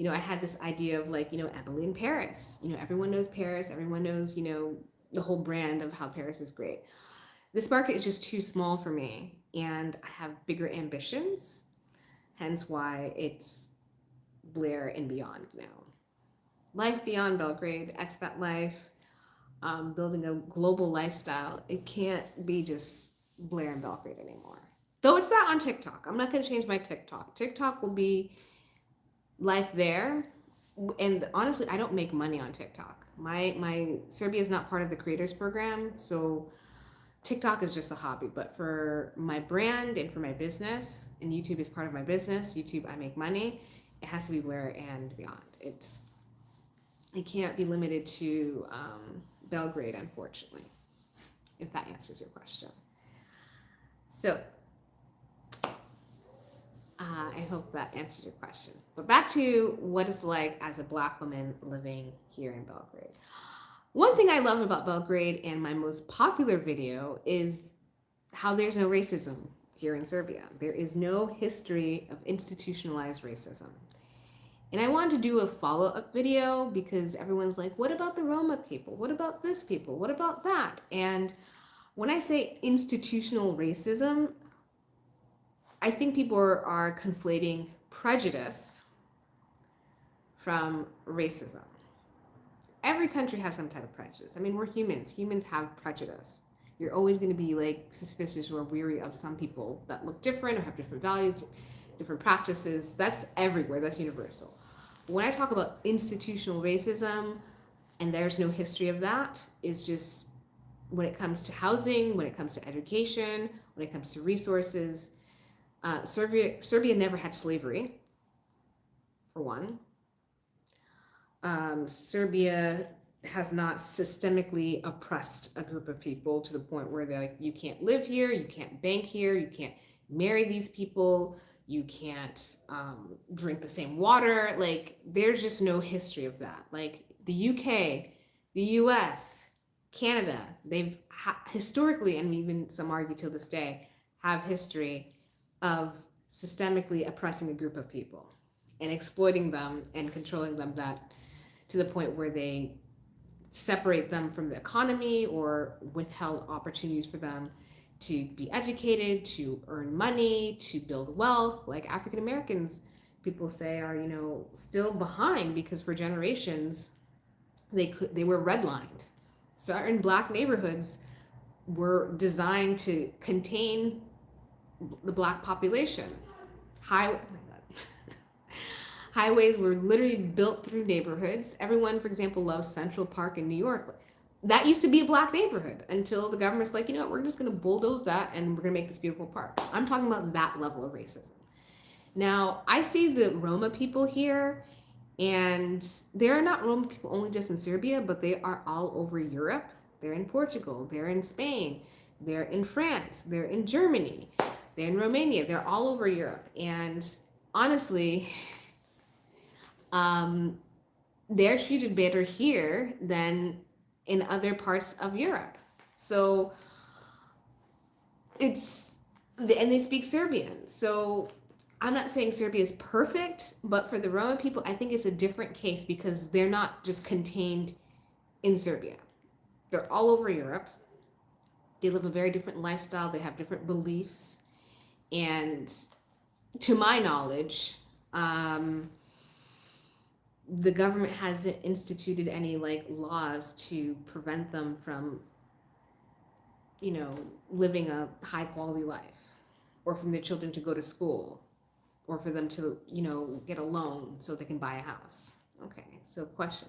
I had this idea of like, Emily in Paris. Everyone knows Paris. Everyone knows, the whole brand of how Paris is great. This market is just too small for me, and I have bigger ambitions. Hence why it's Blair and beyond now. Life beyond Belgrade, expat life, building a global lifestyle. It can't be just Blair and Belgrade anymore. Though it's that on TikTok. I'm not going to change my TikTok. TikTok will be life there. And honestly, I don't make money on TikTok. My Serbia is not part of the creators program, so TikTok is just a hobby. But for my brand and for my business, and YouTube is part of my business, YouTube, I make money. It has to be Blair and beyond. It can't be limited to Belgrade, unfortunately, if that answers your question. So I hope that answered your question. But back to what it's like as a Black woman living here in Belgrade. One thing I love about Belgrade, and my most popular video, is how there's no racism here in Serbia. There is no history of institutionalized racism. And I wanted to do a follow-up video because everyone's like, what about the Roma people? What about this people? What about that? And when I say institutional racism, I think people are conflating prejudice from racism. Every country has some type of prejudice. I mean, we're humans. Humans have prejudice. You're always going to be like suspicious or weary of some people that look different or have different values, different practices. That's everywhere. That's universal. When I talk about institutional racism, and there's no history of that. It's just when it comes to housing, when it comes to education, when it comes to resources. Serbia never had slavery, for one. Serbia has not systemically oppressed a group of people to the point where they're like, you can't live here, you can't bank here, you can't marry these people, you can't drink the same water. Like, there's just no history of that. Like, the UK, the US, Canada, they've historically, and even some argue till this day, have history of systemically oppressing a group of people and exploiting them and controlling them, that to the point where they separate them from the economy or withheld opportunities for them to be educated, to earn money, to build wealth. Like, African Americans, people say, are, still behind because for generations they were redlined. Certain black neighborhoods were designed to contain the black population. Oh my God. Highways were literally built through neighborhoods. Everyone, for example, loves Central Park in New York. That used to be a black neighborhood until the government's like, we're just going to bulldoze that and we're going to make this beautiful park. I'm talking about that level of racism. Now, I see the Roma people here, and they're not Roma people only just in Serbia, but they are all over Europe. They're in Portugal, they're in Spain, they're in France, they're in Germany, they're in Romania, they're all over Europe. And honestly, they're treated better here than in other parts of Europe. So and they speak Serbian. So I'm not saying Serbia is perfect, but for the Roma people, I think it's a different case because they're not just contained in Serbia. They're all over Europe. They live a very different lifestyle. They have different beliefs. And to my knowledge, the government hasn't instituted any laws to prevent them from living a high quality life, or from their children to go to school, or for them to get a loan so they can buy a house. Okay, so question: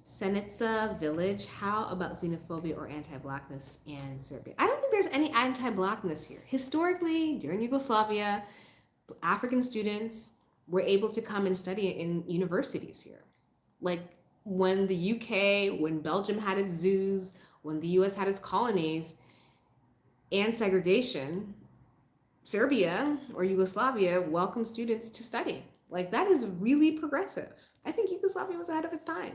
Senica village, how about xenophobia or anti-blackness in Serbia? I don't think there's any anti-blackness here. Historically, during Yugoslavia, African students were able to come and study in universities here. Like, when the UK, when Belgium had its zoos, when the US had its colonies and segregation, Serbia or Yugoslavia welcomed students to study. Like, that is really progressive. I think Yugoslavia was ahead of its time.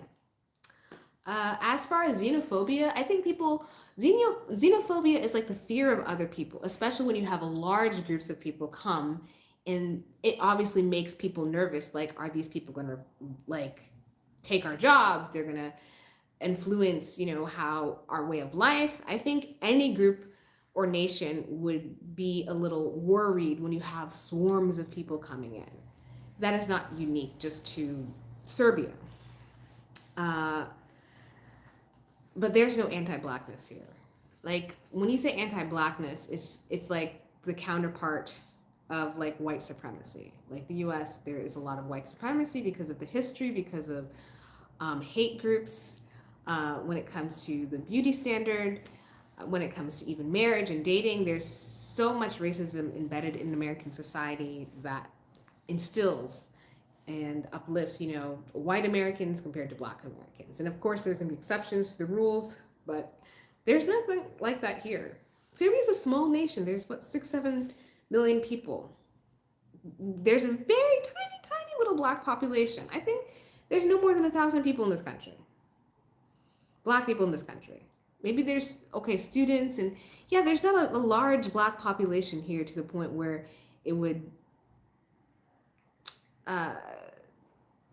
As far as xenophobia, I think xenophobia is like the fear of other people, especially when you have large groups of people come, and it obviously makes people nervous. Like, are these people going to take our jobs? They're going to influence, how our way of life. I think any group or nation would be a little worried when you have swarms of people coming in. That is not unique just to Serbia. But there's no anti-blackness here. Like, when you say anti-blackness, it's like the counterpart of white supremacy. Like, the US, there is a lot of white supremacy because of the history, because of hate groups, when it comes to the beauty standard, when it comes to even marriage and dating. There's so much racism embedded in American society that instills and uplifts, white Americans compared to black Americans. And of course, there's going to be exceptions to the rules, but there's nothing like that here. Serbia is a small nation. There's 6-7 million people. There's a very tiny little black population. I think there's no more than 1,000 people in this country. Black people in this country. Maybe there's, students, and yeah, there's not a large black population here to the point where it would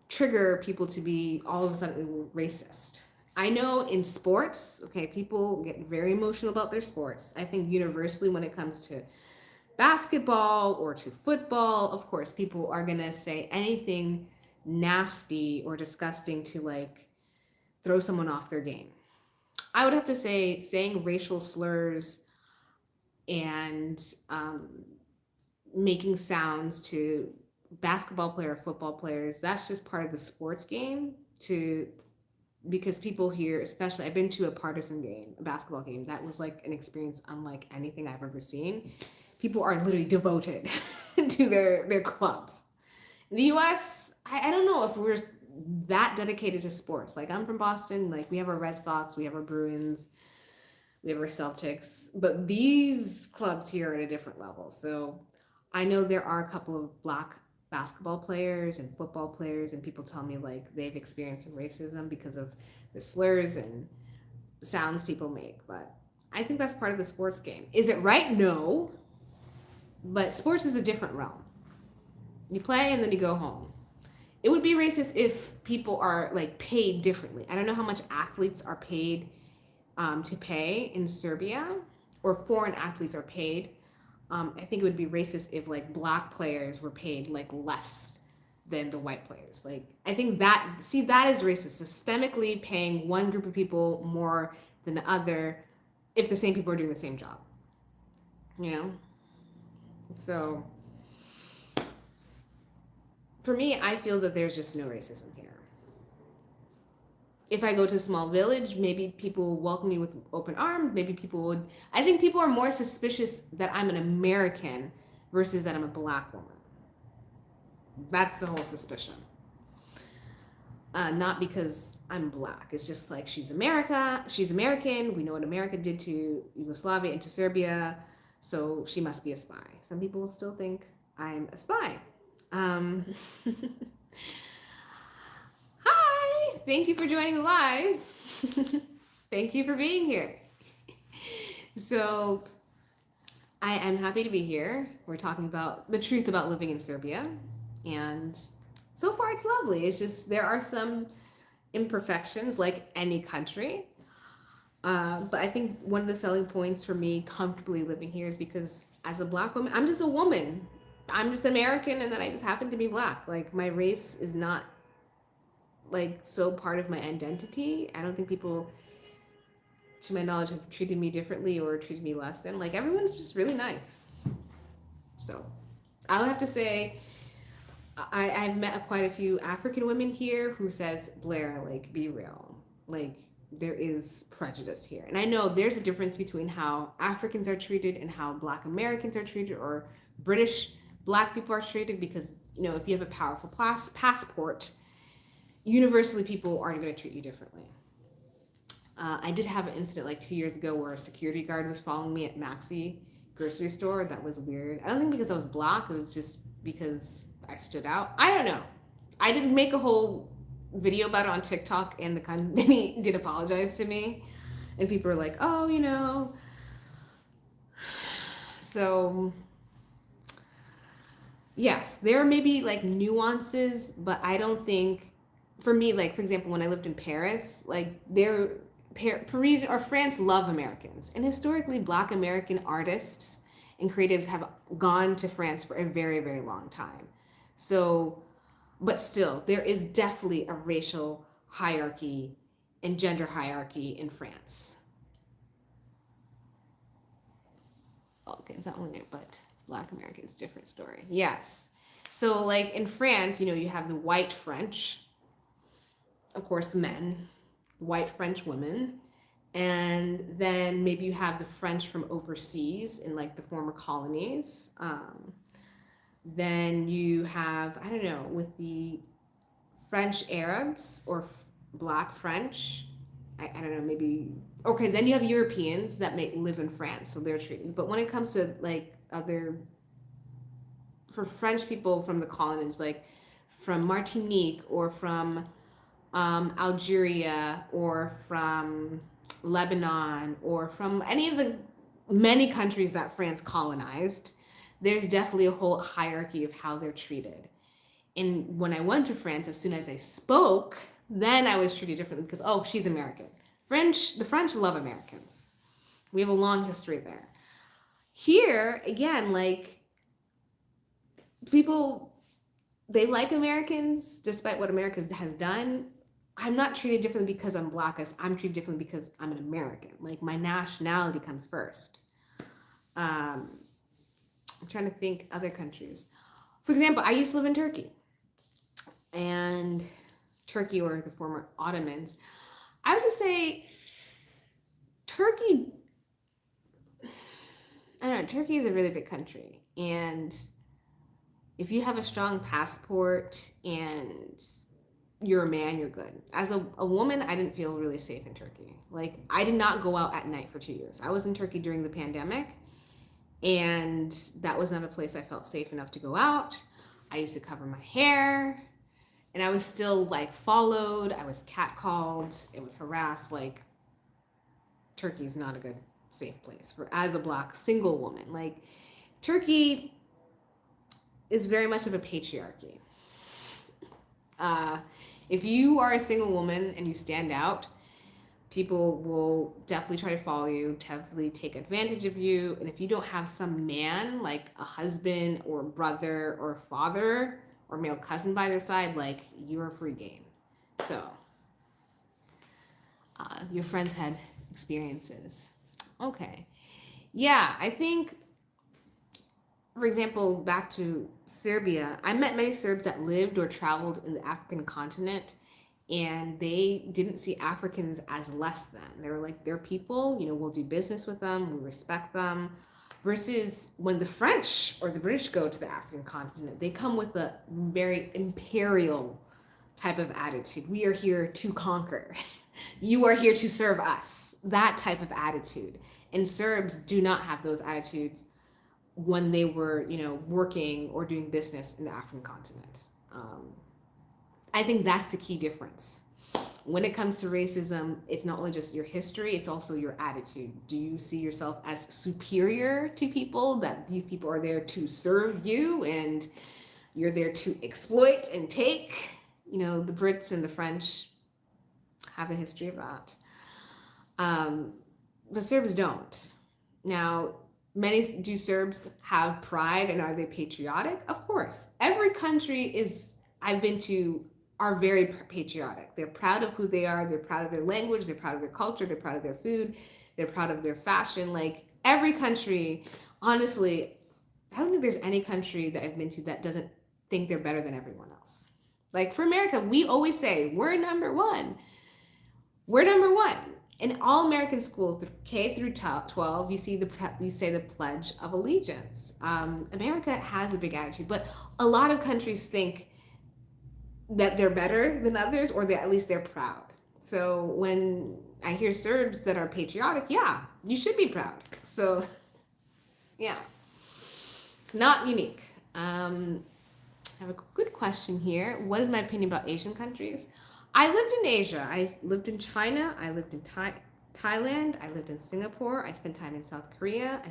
trigger people to be all of a sudden racist. I know in sports, people get very emotional about their sports. I think universally when it comes to basketball or to football, of course, people are going to say anything nasty or disgusting to throw someone off their game. I would have to say saying racial slurs and making sounds to basketball player, football players, that's just part of the sports game. To because people here, especially, I've been to a partisan game, a basketball game, that was like an experience unlike anything I've ever seen. People are literally devoted to their clubs. In the US, I don't know if we're that dedicated to sports. Like, I'm from Boston, like we have our Red Sox, we have our Bruins, we have our Celtics, but these clubs here are at a different level. So I know there are a couple of black basketball players and football players, and people tell me like they've experienced some racism because of the slurs and sounds people make. But I think that's part of the sports game. Is it right? No. But sports is a different realm. You play and then you go home. It would be racist if people are like paid differently. I don't know how much athletes are paid to pay in Serbia, or foreign athletes are paid. I think it would be racist if like black players were paid like less than the white players. Like, I think that, see, that is racist. Systemically paying one group of people more than the other if the same people are doing the same job. You know? So for me, I feel that there's just no racism here. If I go to a small village, maybe people will welcome me with open arms. Maybe people would. I think people are more suspicious that I'm an American versus that I'm a black woman. That's the whole suspicion. Not because I'm black. It's just like she's America. She's American. We know what America did to Yugoslavia and to Serbia, so she must be a spy. Some people still think I'm a spy. Hi, thank you for joining the live. Thank you for being here. So I am happy to be here. We're talking about the truth about living in Serbia, and so far it's lovely. It's just there are some imperfections like any country. But I think one of the selling points for me comfortably living here is because as a black woman, I'm just a woman. I'm just American, and then I just happen to be black. Like, my race is not like so part of my identity. I don't think people, to my knowledge, have treated me differently or treated me less than. Like, everyone's just really nice. So I'll have to say, I've met quite a few African women here who says, Blair, like, be real. Like, there is prejudice here. And I know there's a difference between how Africans are treated and how Black Americans are treated, or British Black people are treated, because, you know, if you have a powerful passport, universally people are going to treat you differently. I did have an incident like 2 years ago where a security guard was following me at Maxi grocery store. That was weird. I don't think because I was black. It was just because I stood out. I don't know. I did make a whole video about it on TikTok, and the company did apologize to me. And people were like, oh, you know. So, yes, there may be like nuances, but I don't think, for me, like, for example, when I lived in Paris, like, Paris or France love Americans. And historically, Black American artists and creatives have gone to France for a very, very long time. So, but still, there is definitely a racial hierarchy and gender hierarchy in France. Okay, it's not only there, but Black America is a different story. Yes. So, like, in France, you know, you have the white French, of course, men, white French women, and then maybe you have the French from overseas in like the former colonies. Then you have, I don't know, with the French Arabs or Black French, I don't know, maybe, okay, then you have Europeans that may live in France, so they're treated. But when it comes to like for French people from the colonies, like from Martinique or from Algeria or from Lebanon or from any of the many countries that France colonized, there's definitely a whole hierarchy of how they're treated. And when I went to France, as soon as I spoke, then I was treated differently because, oh, she's American. The French love Americans. We have a long history there. Here, again, like, people, they like Americans despite what America has done. I'm not treated differently because I'm Black. I'm treated differently because I'm an American. Like, my nationality comes first. I'm trying to think other countries. For example, I used to live in Turkey. And Turkey, or the former Ottomans. I would just say Turkey, I don't know, Turkey is a really big country. And if you have a strong passport and you're a man, you're good. As a woman, I didn't feel really safe in Turkey. Like, I did not go out at night for 2 years. I was in Turkey during the pandemic, and that was not a place I felt safe enough to go out. I used to cover my hair, and I was still like followed. I was catcalled. It was harassed. Like, Turkey's not a good, safe place for as a black single woman. Like, Turkey is very much of a patriarchy. Uh, if you are a single woman and you stand out, people will definitely try to follow you, definitely take advantage of you. And if you don't have some man, like a husband or brother or father or male cousin by their side, like, you're a free game. So, your friends had experiences. Okay. Yeah, I think, for example, back to Serbia, I met many Serbs that lived or traveled in the African continent, and they didn't see Africans as less than. They were like, they're people, we'll do business with them, we respect them. Versus when the French or the British go to the African continent, they come with a very imperial type of attitude. We are here to conquer. You are here to serve us. That type of attitude. And Serbs do not have those attitudes when they were, working or doing business in the African continent. I think that's the key difference. When it comes to racism, it's not only just your history, it's also your attitude. Do you see yourself as superior to people, that these people are there to serve you and you're there to exploit and take? The Brits and the French have a history of that. The Serbs don't. Now, do Serbs have pride and are they patriotic? Of course. Every country I've been to are very patriotic. They're proud of who they are. They're proud of their language. They're proud of their culture. They're proud of their food. They're proud of their fashion. Like, every country, honestly, I don't think there's any country that I've been to that doesn't think they're better than everyone else. Like, for America, we always say, we're number one. We're number one. In all American schools, K through 12, you say the Pledge of Allegiance. America has a big attitude, but a lot of countries think that they're better than others, or that at least they're proud. So when I hear Serbs that are patriotic, yeah, you should be proud. So, yeah, it's not unique. I have a good question here. What is my opinion about Asian countries? I lived in Asia. I lived in China. I lived in Thailand. I lived in Singapore. I spent time in South Korea.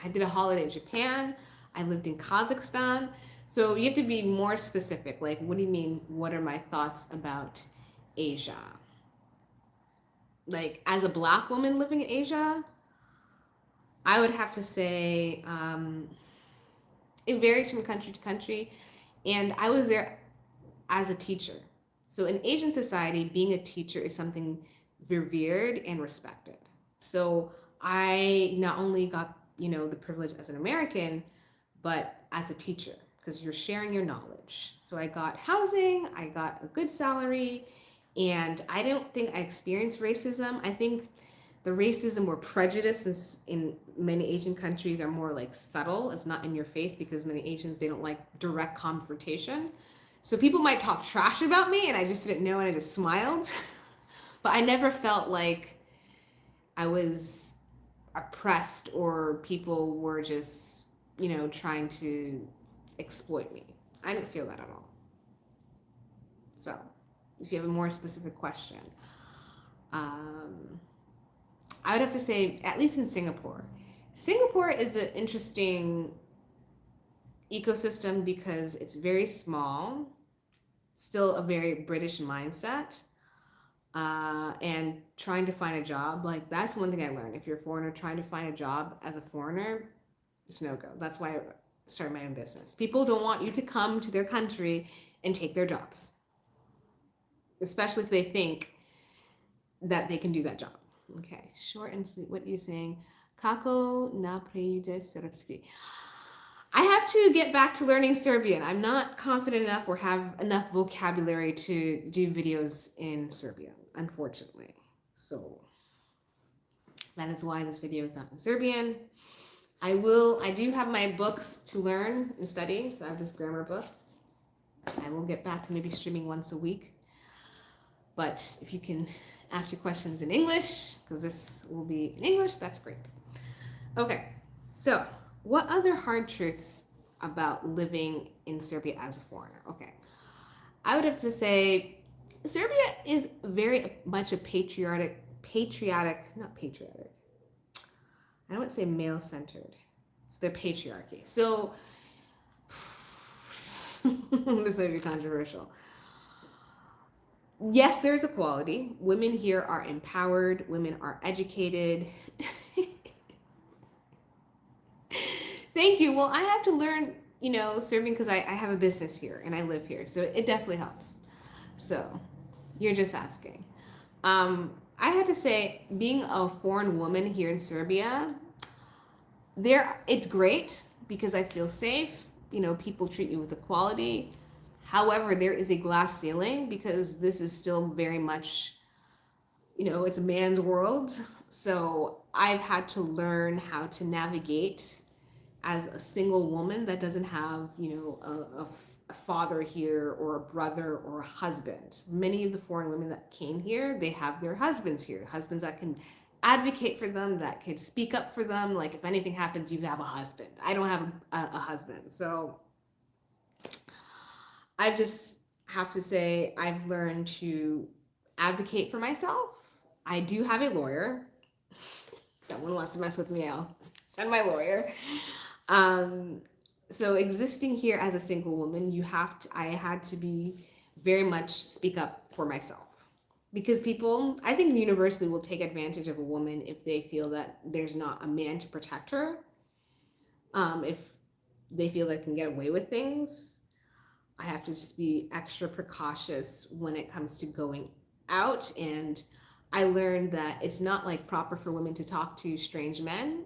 I did a holiday in Japan. I lived in Kazakhstan. So you have to be more specific. Like, what do you mean? What are my thoughts about Asia? Like, as a black woman living in Asia, I would have to say it varies from country to country. And I was there as a teacher. So in Asian society, being a teacher is something revered and respected. So I not only got, the privilege as an American, but as a teacher, because you're sharing your knowledge. So I got housing, I got a good salary, and I don't think I experienced racism. I think the racism or prejudice in many Asian countries are more like subtle. It's not in your face, because many Asians, they don't like direct confrontation. So people might talk trash about me and I just didn't know and I just smiled. But I never felt like I was oppressed or people were just, trying to exploit me. I didn't feel that at all. So, if you have a more specific question, I would have to say, at least in Singapore. Singapore is an interesting ecosystem because it's very small, still a very British mindset, and trying to find a job, like, that's one thing I learned. If you're a foreigner trying to find a job as a foreigner, it's no go. That's why I started my own business. People don't want you to come to their country and take their jobs, especially if they think that they can do that job. Okay, short and sweet. What are you saying? Kako na prejude srpski. I have to get back to learning Serbian. I'm not confident enough or have enough vocabulary to do videos in Serbian, unfortunately. So that is why this video is not in Serbian. I do have my books to learn and study. So I have this grammar book. I will get back to maybe streaming once a week. But if you can ask your questions in English, because this will be in English, that's great. Okay, so what other hard truths about living in Serbia as a foreigner? Okay, I would have to say Serbia is very much a not patriotic. I don't want to say male-centered. So they're patriarchy. So this may be controversial. Yes, there's equality. Women here are empowered. Women are educated. Thank you. Well, I have to learn, Serbian because I have a business here and I live here. So it definitely helps. So you're just asking. I have to say, being a foreign woman here in Serbia, it's great because I feel safe. People treat you with equality. However, there is a glass ceiling because this is still very much, it's a man's world. So I've had to learn how to navigate as a single woman that doesn't have, a father here or a brother or a husband. Many of the foreign women that came here, they have their husbands here, husbands that can advocate for them, that could speak up for them. Like if anything happens, you have a husband. I don't have a husband. So I just have to say I've learned to advocate for myself. I do have a lawyer. Someone wants to mess with me, I'll send my lawyer. So existing here as a single woman, I had to be very much speak up for myself. Because people, I think universally will take advantage of a woman if they feel that there's not a man to protect her. If they feel they can get away with things. I have to just be extra precautious when it comes to going out. And I learned that it's not like proper for women to talk to strange men.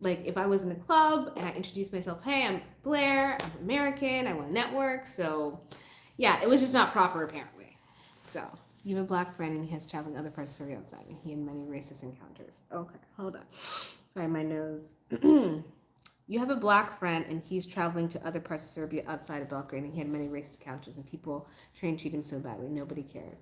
Like if I was in a club and I introduced myself, hey, I'm Blair, I'm American, I want to network. So yeah, it was just not proper apparently. So you have a black friend and he has traveling other parts of Serbia outside and he had many racist encounters. Okay, hold on. Sorry, my nose. You have a black friend and he's traveling to other parts of Serbia outside of Belgrade and he had many racist encounters and people trying to treat him so badly. Nobody cared.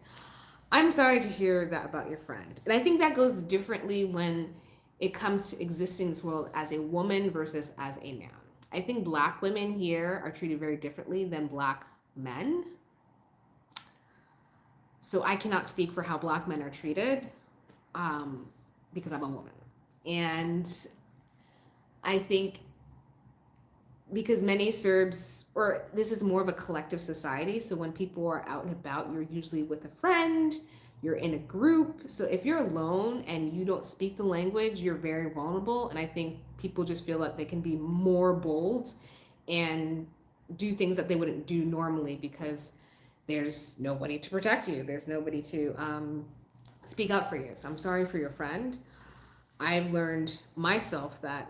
I'm sorry to hear that about your friend. And I think that goes differently when it comes to existing in this world as a woman versus as a man. I think black women here are treated very differently than black men. So I cannot speak for how black men are treated because I'm a woman. And I think because many Serbs, or this is more of a collective society, so when people are out and about, you're usually with a friend, you're in a group. So if you're alone and you don't speak the language, you're very vulnerable. And I think people just feel that they can be more bold and do things that they wouldn't do normally because there's nobody to protect you. There's nobody to speak up for you. So I'm sorry for your friend. I've learned myself that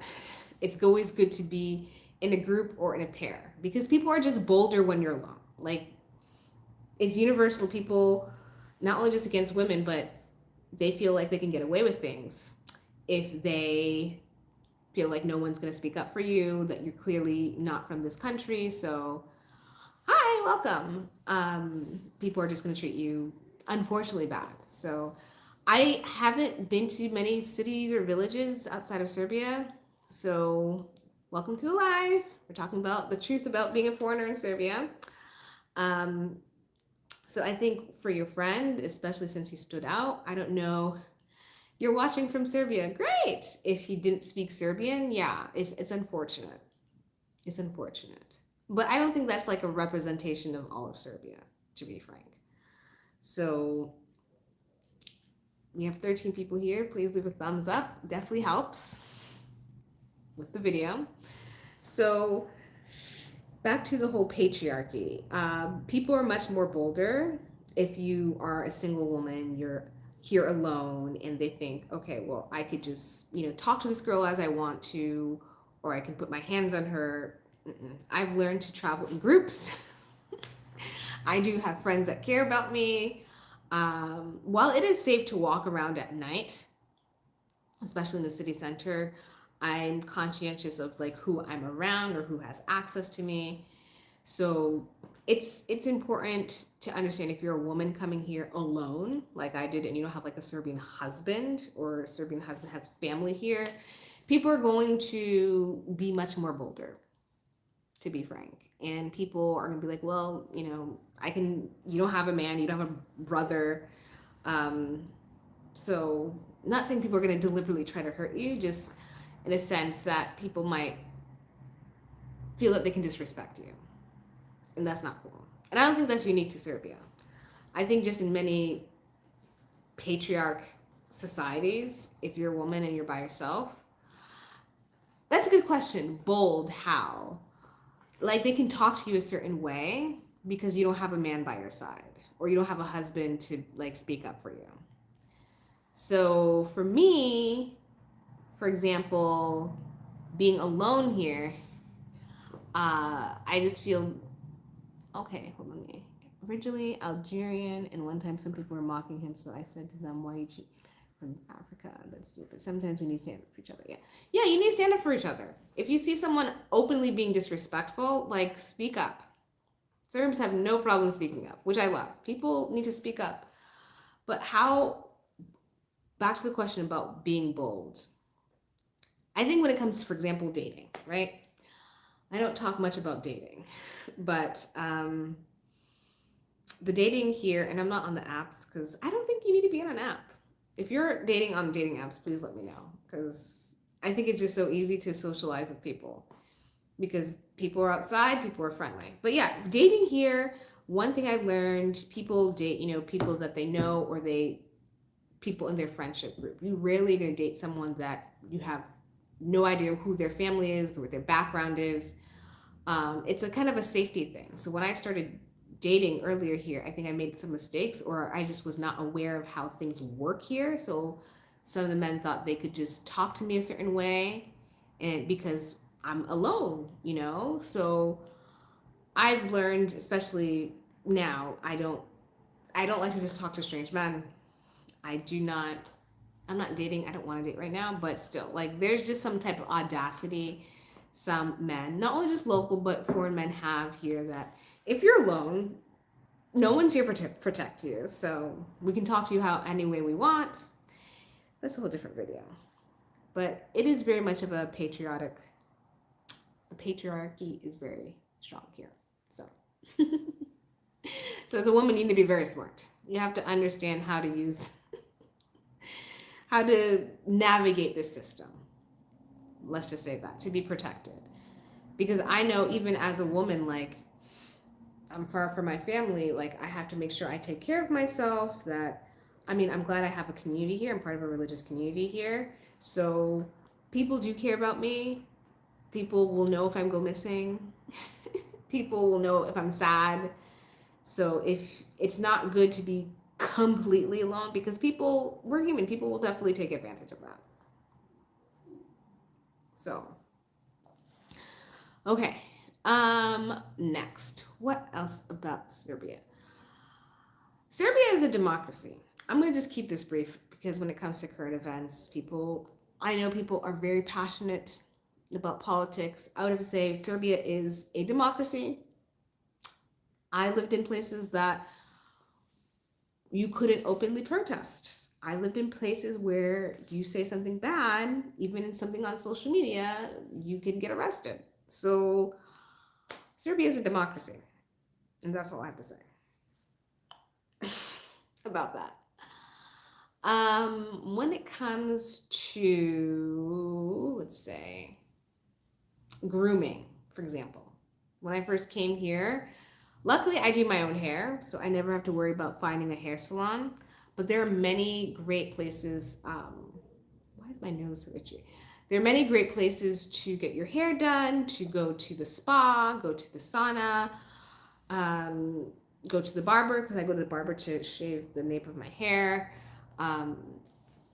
it's always good to be in a group or in a pair because people are just bolder when you're alone. Like it's universal. People, not only just against women, but they feel like they can get away with things if they feel like no one's going to speak up for you, that you're clearly not from this country. So hi, welcome. People are just going to treat you unfortunately bad. So I haven't been to many cities or villages outside of Serbia. So welcome to the live. We're talking about the truth about being a foreigner in Serbia. So I think for your friend, especially since he stood out, I don't know, you're watching from Serbia. Great. If he didn't speak Serbian, yeah, it's unfortunate. It's unfortunate. But I don't think that's like a representation of all of Serbia, to be frank. So we have 13 people here. Please leave a thumbs up. Definitely helps with the video. So back to the whole patriarchy. People are much more bolder if you are a single woman, you're here alone, and they think, okay, well, I could just, talk to this girl as I want to, or I can put my hands on her. I've learned to travel in groups. I do have friends that care about me. While it is safe to walk around at night, especially in the city center, I'm conscientious of like who I'm around or who has access to me. So it's important to understand if you're a woman coming here alone, like I did, and you don't have like a Serbian husband or a Serbian husband has family here, people are going to be much more bolder, to be frank. And people are going to be like, well, you don't have a man, you don't have a brother. Um, so, not saying people are going to deliberately try to hurt you, just in a sense that people might feel that they can disrespect you. And that's not cool. And I don't think that's unique to Serbia. I think just in many patriarch societies, if you're a woman and you're by yourself, that's a good question. Bold, how? Like they can talk to you a certain way because you don't have a man by your side or you don't have a husband to like speak up for you. So for me, for example, being alone here, I just feel okay. Hold on, me. Originally Algerian, and one time some people were mocking him, so I said to them, "Why you from Africa? That's stupid." Sometimes we need to stand up for each other. Yeah, you need to stand up for each other. If you see someone openly being disrespectful, like speak up. Serbs have no problem speaking up, which I love. People need to speak up, but how? Back to the question about being bold. I think when it comes to, for example, dating, right? I don't talk much about dating, but the dating here, and I'm not on the apps because I don't think you need to be on an app. If you're dating on dating apps, please let me know because I think it's just so easy to socialize with people because people are outside, people are friendly. But yeah, dating here, one thing I've learned, people date, people that they know or people in their friendship group. You rarely are going to date someone that you have no idea who their family is, what their background is. It's a kind of a safety thing. So when I started dating earlier here, I think I made some mistakes or I just was not aware of how things work here. So some of the men thought they could just talk to me a certain way and because I'm alone, So I've learned, especially now, I don't like to just talk to strange men. I'm not dating, I don't want to date right now, but still, like there's just some type of audacity some men, not only just local but foreign men have here that if you're alone, no one's here to protect you. So we can talk to you how any way we want. That's a whole different video. But it is very much of a the patriarchy is very strong here. So so as a woman, you need to be very smart. You have to understand how to navigate this system. Let's just say that, to be protected. Because I know even as a woman, like I'm far from my family, like I have to make sure I take care of myself, I'm glad I have a community here. I'm part of a religious community here. So people do care about me. People will know if I'm go missing. People will know if I'm sad. So if it's not good to be completely alone because we're human. People will definitely take advantage of that. So, okay. Next, what else about Serbia? Serbia is a democracy. I'm going to just keep this brief because when it comes to current events, I know people are very passionate about politics. I would say Serbia is a democracy. I lived in places that you couldn't openly protest. I lived in places where you say something bad, even in something on social media, you can get arrested. So Serbia is a democracy. And that's all I have to say about that. When it comes to, let's say, grooming, for example, when I first came here, luckily I do my own hair, so I never have to worry about finding a hair salon. But there are many great places. Why is my nose so itchy? There are many great places to get your hair done, to go to the spa, go to the sauna, go to the barber, because I go to the barber to shave the nape of my hair.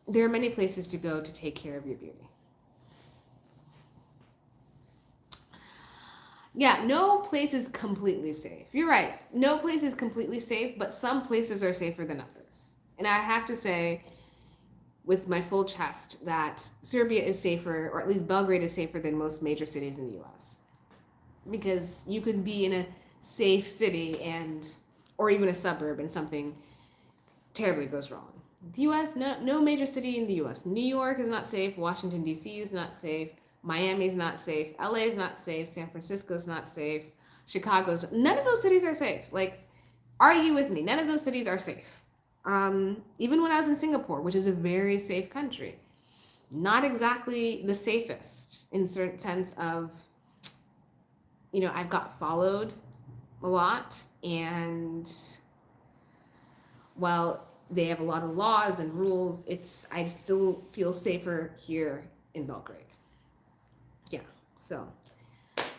There are many places to go to take care of your beauty. Yeah, no place is completely safe. You're right. No place is completely safe, but some places are safer than others. And I have to say, with my full chest, that Serbia is safer, or at least Belgrade is safer than most major cities in the US. Because you could be in a safe city and, or even a suburb, and something terribly goes wrong. The US, no major city in the US. New York is not safe. Washington, D.C. is not safe. Miami is not safe. LA is not safe. San Francisco is not safe. Chicago's, none of those cities are safe. Like, argue with me, none of those cities are safe. Even when I was in Singapore, which is a very safe country, not exactly the safest in certain sense of, I've got followed a lot, and while they have a lot of laws and rules, I still feel safer here in Belgrade. Yeah. So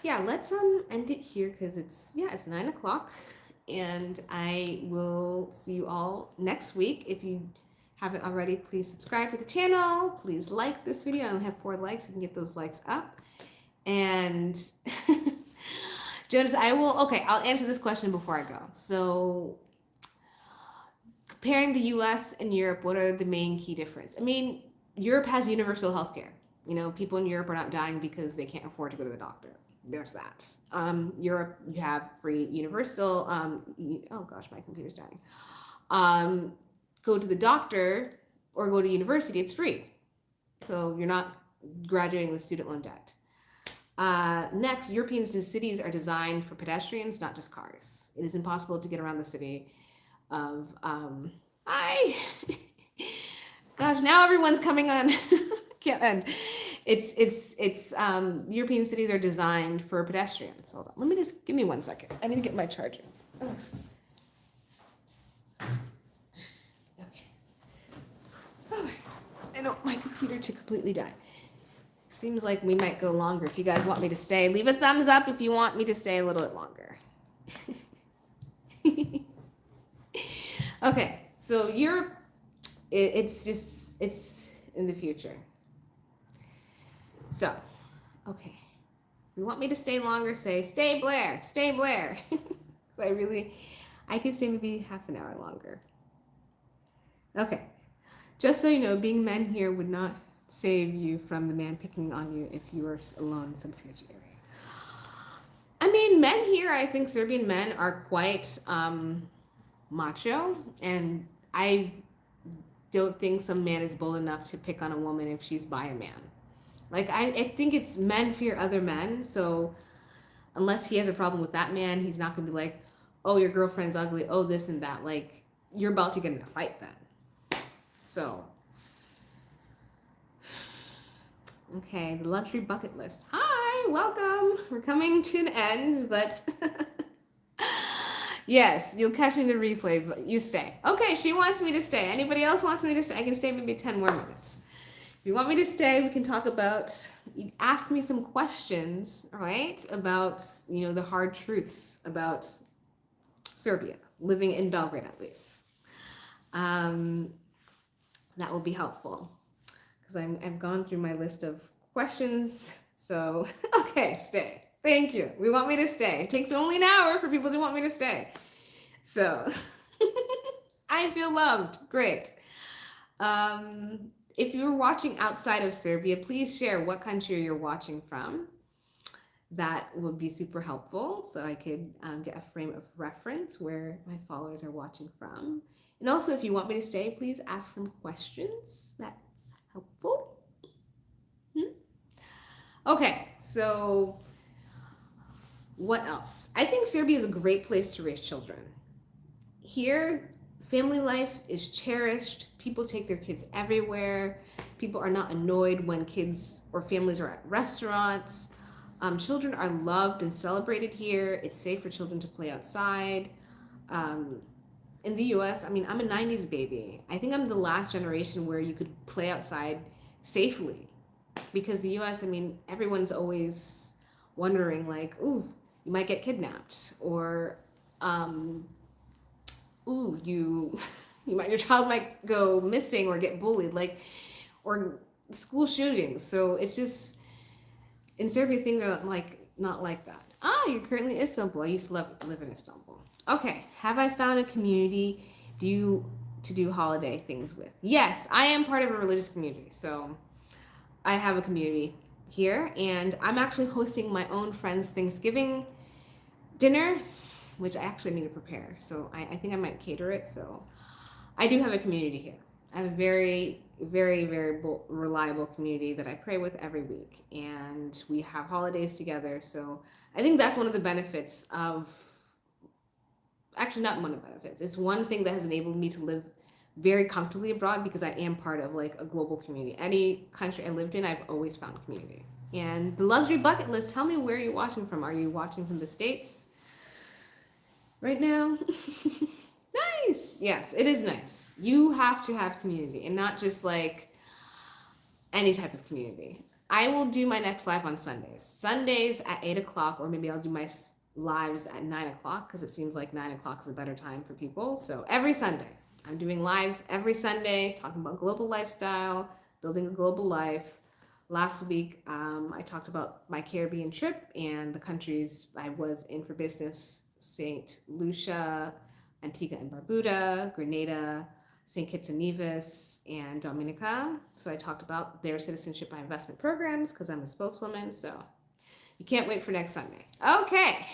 yeah, let's end it here because it's 9 o'clock, and I will see you all next week. If you haven't already, please subscribe to the channel. Please like this video. I only have 4 likes. You can get those likes up. And Jonas, I'll answer this question before I go. So comparing the US and Europe, what are the main key differences? I mean, Europe has universal healthcare. People in Europe are not dying because they can't afford to go to the doctor. There's that. Europe, you have free universal, oh gosh, my computer's dying. Go to the doctor or go to university, it's free. So you're not graduating with student loan debt. Next, European cities are designed for pedestrians, not just cars. It is impossible to get around the city of, gosh, now everyone's coming on. Can't end. It's European cities are designed for pedestrians. Hold on. Give me 1 second. I need to get my charger. Oh. Okay. All right. I don't want my computer to completely die. Seems like we might go longer. If you guys want me to stay, leave a thumbs up if you want me to stay a little bit longer. Okay, so Europe, it's in the future. So, okay. If you want me to stay longer, say, stay Blair, stay Blair. So I could stay maybe half an hour longer. Okay. Just so you know, being men here would not save you from the man picking on you if you were alone in some sketchy area. I mean, men here, I think Serbian men are quite macho, and I don't think some man is bold enough to pick on a woman if she's by a man. Like, I think it's men fear other men, so unless he has a problem with that man, he's not going to be like, oh, your girlfriend's ugly, oh, this and that. Like, you're about to get in a fight then. So, okay, the luxury bucket list. Hi, welcome. We're coming to an end, but yes, you'll catch me in the replay, but you stay. Okay, she wants me to stay. Anybody else wants me to stay? I can stay maybe 10 more minutes. If you want me to stay, we can talk about, you ask me some questions, all right, about, the hard truths about Serbia, living in Belgrade at least. That will be helpful because I've gone through my list of questions. So, okay, stay. Thank you. We want me to stay. It takes only an hour for people to want me to stay. So, I feel loved. Great. If you're watching outside of Serbia, please share what country you're watching from. That would be super helpful, so I could get a frame of reference where my followers are watching from. And also, if you want me to stay, please ask some questions. That's helpful. Okay, so what else? I think Serbia is a great place to raise children. Here, family life is cherished. People take their kids everywhere. People are not annoyed when kids or families are at restaurants. Children are loved and celebrated here. It's safe for children to play outside. In the US, I mean, I'm a 90s baby. I think I'm the last generation where you could play outside safely. Because the US, I mean, everyone's always wondering, like, ooh, you might get kidnapped. Or, ooh, your child might go missing or get bullied, like, or school shootings. So it's just, in Serbia, things are not like that. You're currently in Istanbul. I used to live in Istanbul. Okay, have I found a community? Do to do holiday things with. Yes, I am part of a religious community, so I have a community here, and I'm actually hosting my own friend's Thanksgiving dinner, which I actually need to prepare. So I think I might cater it. So I do have a community here. I have a very, very, very reliable community that I pray with every week, and we have holidays together. So I think that's one of the benefits of, actually not one of the benefits. It's one thing that has enabled me to live very comfortably abroad because I am part of like a global community. Any country I lived in, I've always found community. And the luxury bucket list, tell me where you're watching from. Are you watching from the States right now? Nice. Yes, it is nice. You have to have community and not just like any type of community. I will do my next live on Sundays. Sundays at 8 o'clock, or maybe I'll do my lives at 9 o'clock because it seems like 9 o'clock is a better time for people. So every Sunday, I'm doing lives every Sunday, talking about global lifestyle, building a global life. Last week, I talked about my Caribbean trip and the countries I was in for business: St. Lucia, Antigua and Barbuda, Grenada, St. Kitts and Nevis, and Dominica. So I talked about their citizenship by investment programs because I'm a spokeswoman. So you can't wait for next Sunday. Okay,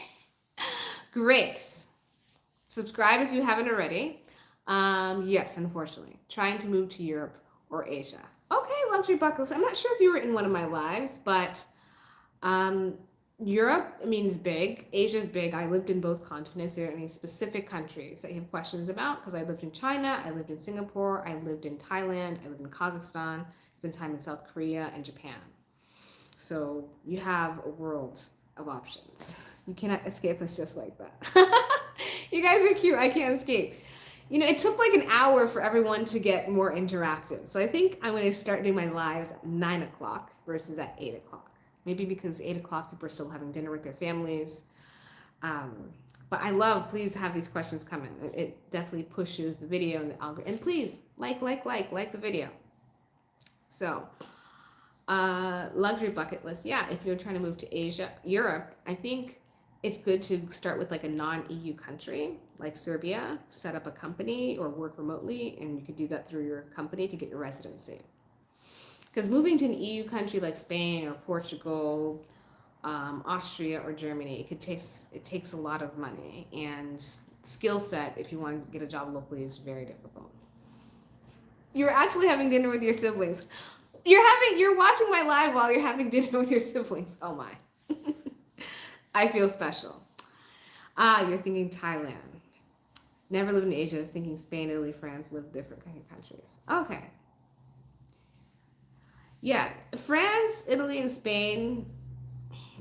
great. Subscribe if you haven't already. Yes, unfortunately, trying to move to Europe or Asia. Okay, luxury bucket list. I'm not sure if you were in one of my lives, but Europe means big. Asia's big. I lived in both continents. Are there any specific countries that you have questions about? Because I lived in China, I lived in Singapore, I lived in Thailand, I lived in Kazakhstan, spent time in South Korea and Japan. So you have a world of options. You cannot escape us just like that. You guys are cute. I can't escape. You know, it took like an hour for everyone to get more interactive. So I think I'm going to start doing my lives at 9 o'clock versus at 8 o'clock. Maybe because 8 o'clock people are still having dinner with their families. But I love, please have these questions come in. It definitely pushes the video and the algorithm. And please, like the video. So, luxury bucket list. Yeah, if you're trying to move to Asia, Europe, I think it's good to start with like a non-EU country, like Serbia, set up a company or work remotely, and you could do that through your company to get your residency. Because moving to an EU country like Spain or Portugal, Austria or Germany, it takes a lot of money, and skill set if you want to get a job locally is very difficult. You're actually having dinner with your siblings. You're watching my live while you're having dinner with your siblings. Oh my. I feel special. You're thinking Thailand. Never lived in Asia. I was thinking Spain, Italy, France, lived different countries. Okay. Yeah, France, Italy, and Spain,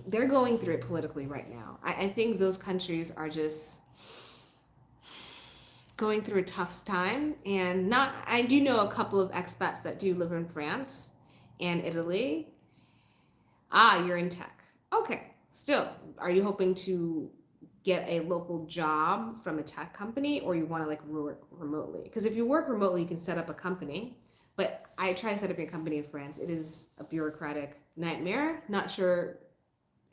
they're going through it politically right now. I think those countries are just going through a tough time. And I do know a couple of expats that do live in France and Italy. You're in tech. Okay. Still, are you hoping to get a local job from a tech company, or you want to like work remotely? Because if you work remotely, you can set up a company. But I try to set up a company in France. It is a bureaucratic nightmare. Not sure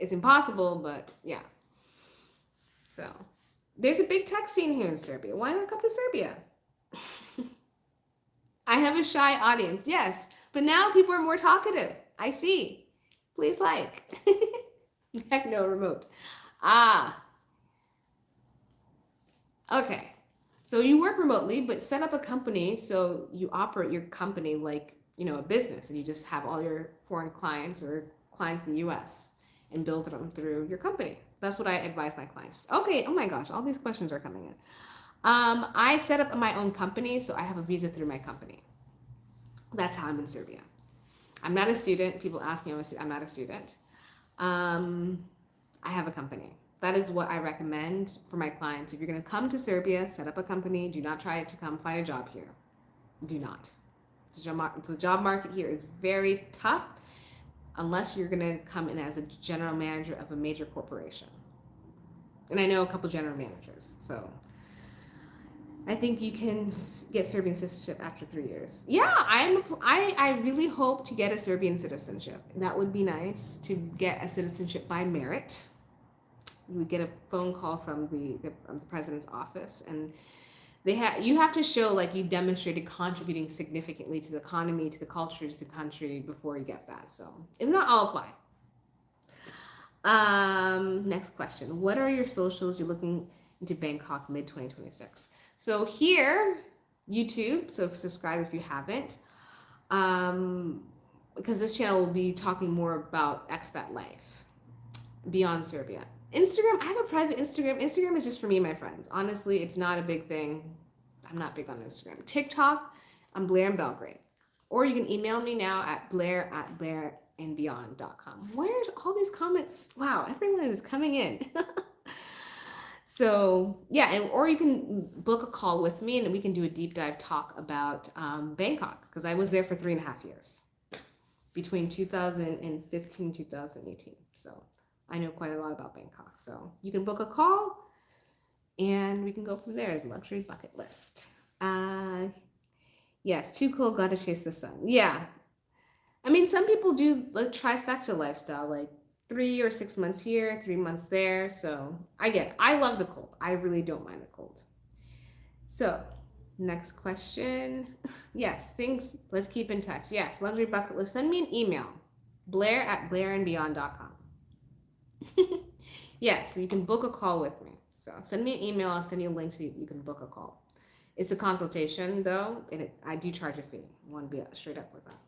it's impossible, but yeah. So there's a big tech scene here in Serbia. Why not come to Serbia? I have a shy audience, yes. But now people are more talkative. I see. Please like. Heck no, remote. Okay. So you work remotely, but set up a company so you operate your company like, a business, and you just have all your foreign clients or clients in the US and build them through your company. That's what I advise my clients. Okay, oh my gosh, all these questions are coming in. I set up my own company, so I have a visa through my company. That's how I'm in Serbia. I'm not a student. People ask me, I'm not a student. I have a company. That is what I recommend for my clients. If you're going to come to Serbia, set up a company. Do not try to come find a job here. Do not. The job market here is very tough unless you're going to come in as a general manager of a major corporation. And I know a couple general managers, so I think you can get Serbian citizenship after 3 years. Yeah, I really hope to get a Serbian citizenship. That would be nice, to get a citizenship by merit. You would get a phone call from the president's office, and you have to show like you demonstrated contributing significantly to the economy, to the culture, to the country before you get that. So if not, I'll apply. Next question. What are your socials? You're looking into Bangkok mid 2026. So here, YouTube. So subscribe if you haven't. Because this channel will be talking more about expat life beyond Serbia. Instagram, I have a private Instagram. Instagram is just for me and my friends. Honestly, it's not a big thing. I'm not big on Instagram. TikTok, I'm Blair in Belgrade. Or you can email me now at blair@blairandbeyond.com. Where's all these comments? Wow, everyone is coming in. So yeah, or you can book a call with me and we can do a deep dive talk about Bangkok, because I was there for 3.5 years between 2015 and 2018. So I know quite a lot about Bangkok. So you can book a call and we can go from there. Luxury bucket list. Yes, too cool, gotta chase the sun. Yeah. I mean, some people do the trifecta lifestyle, like 3 or 6 months here, 3 months there. So I get it. I love the cold. I really don't mind the cold. So next question. Yes, things, let's keep in touch. Yes, luxury bucket list. Send me an email, blair@blairandbeyond.com. Yes, so you can book a call with me. So send me an email. I'll send you a link so you can book a call. It's a consultation, though, and I do charge a fee. I want to be straight up with that.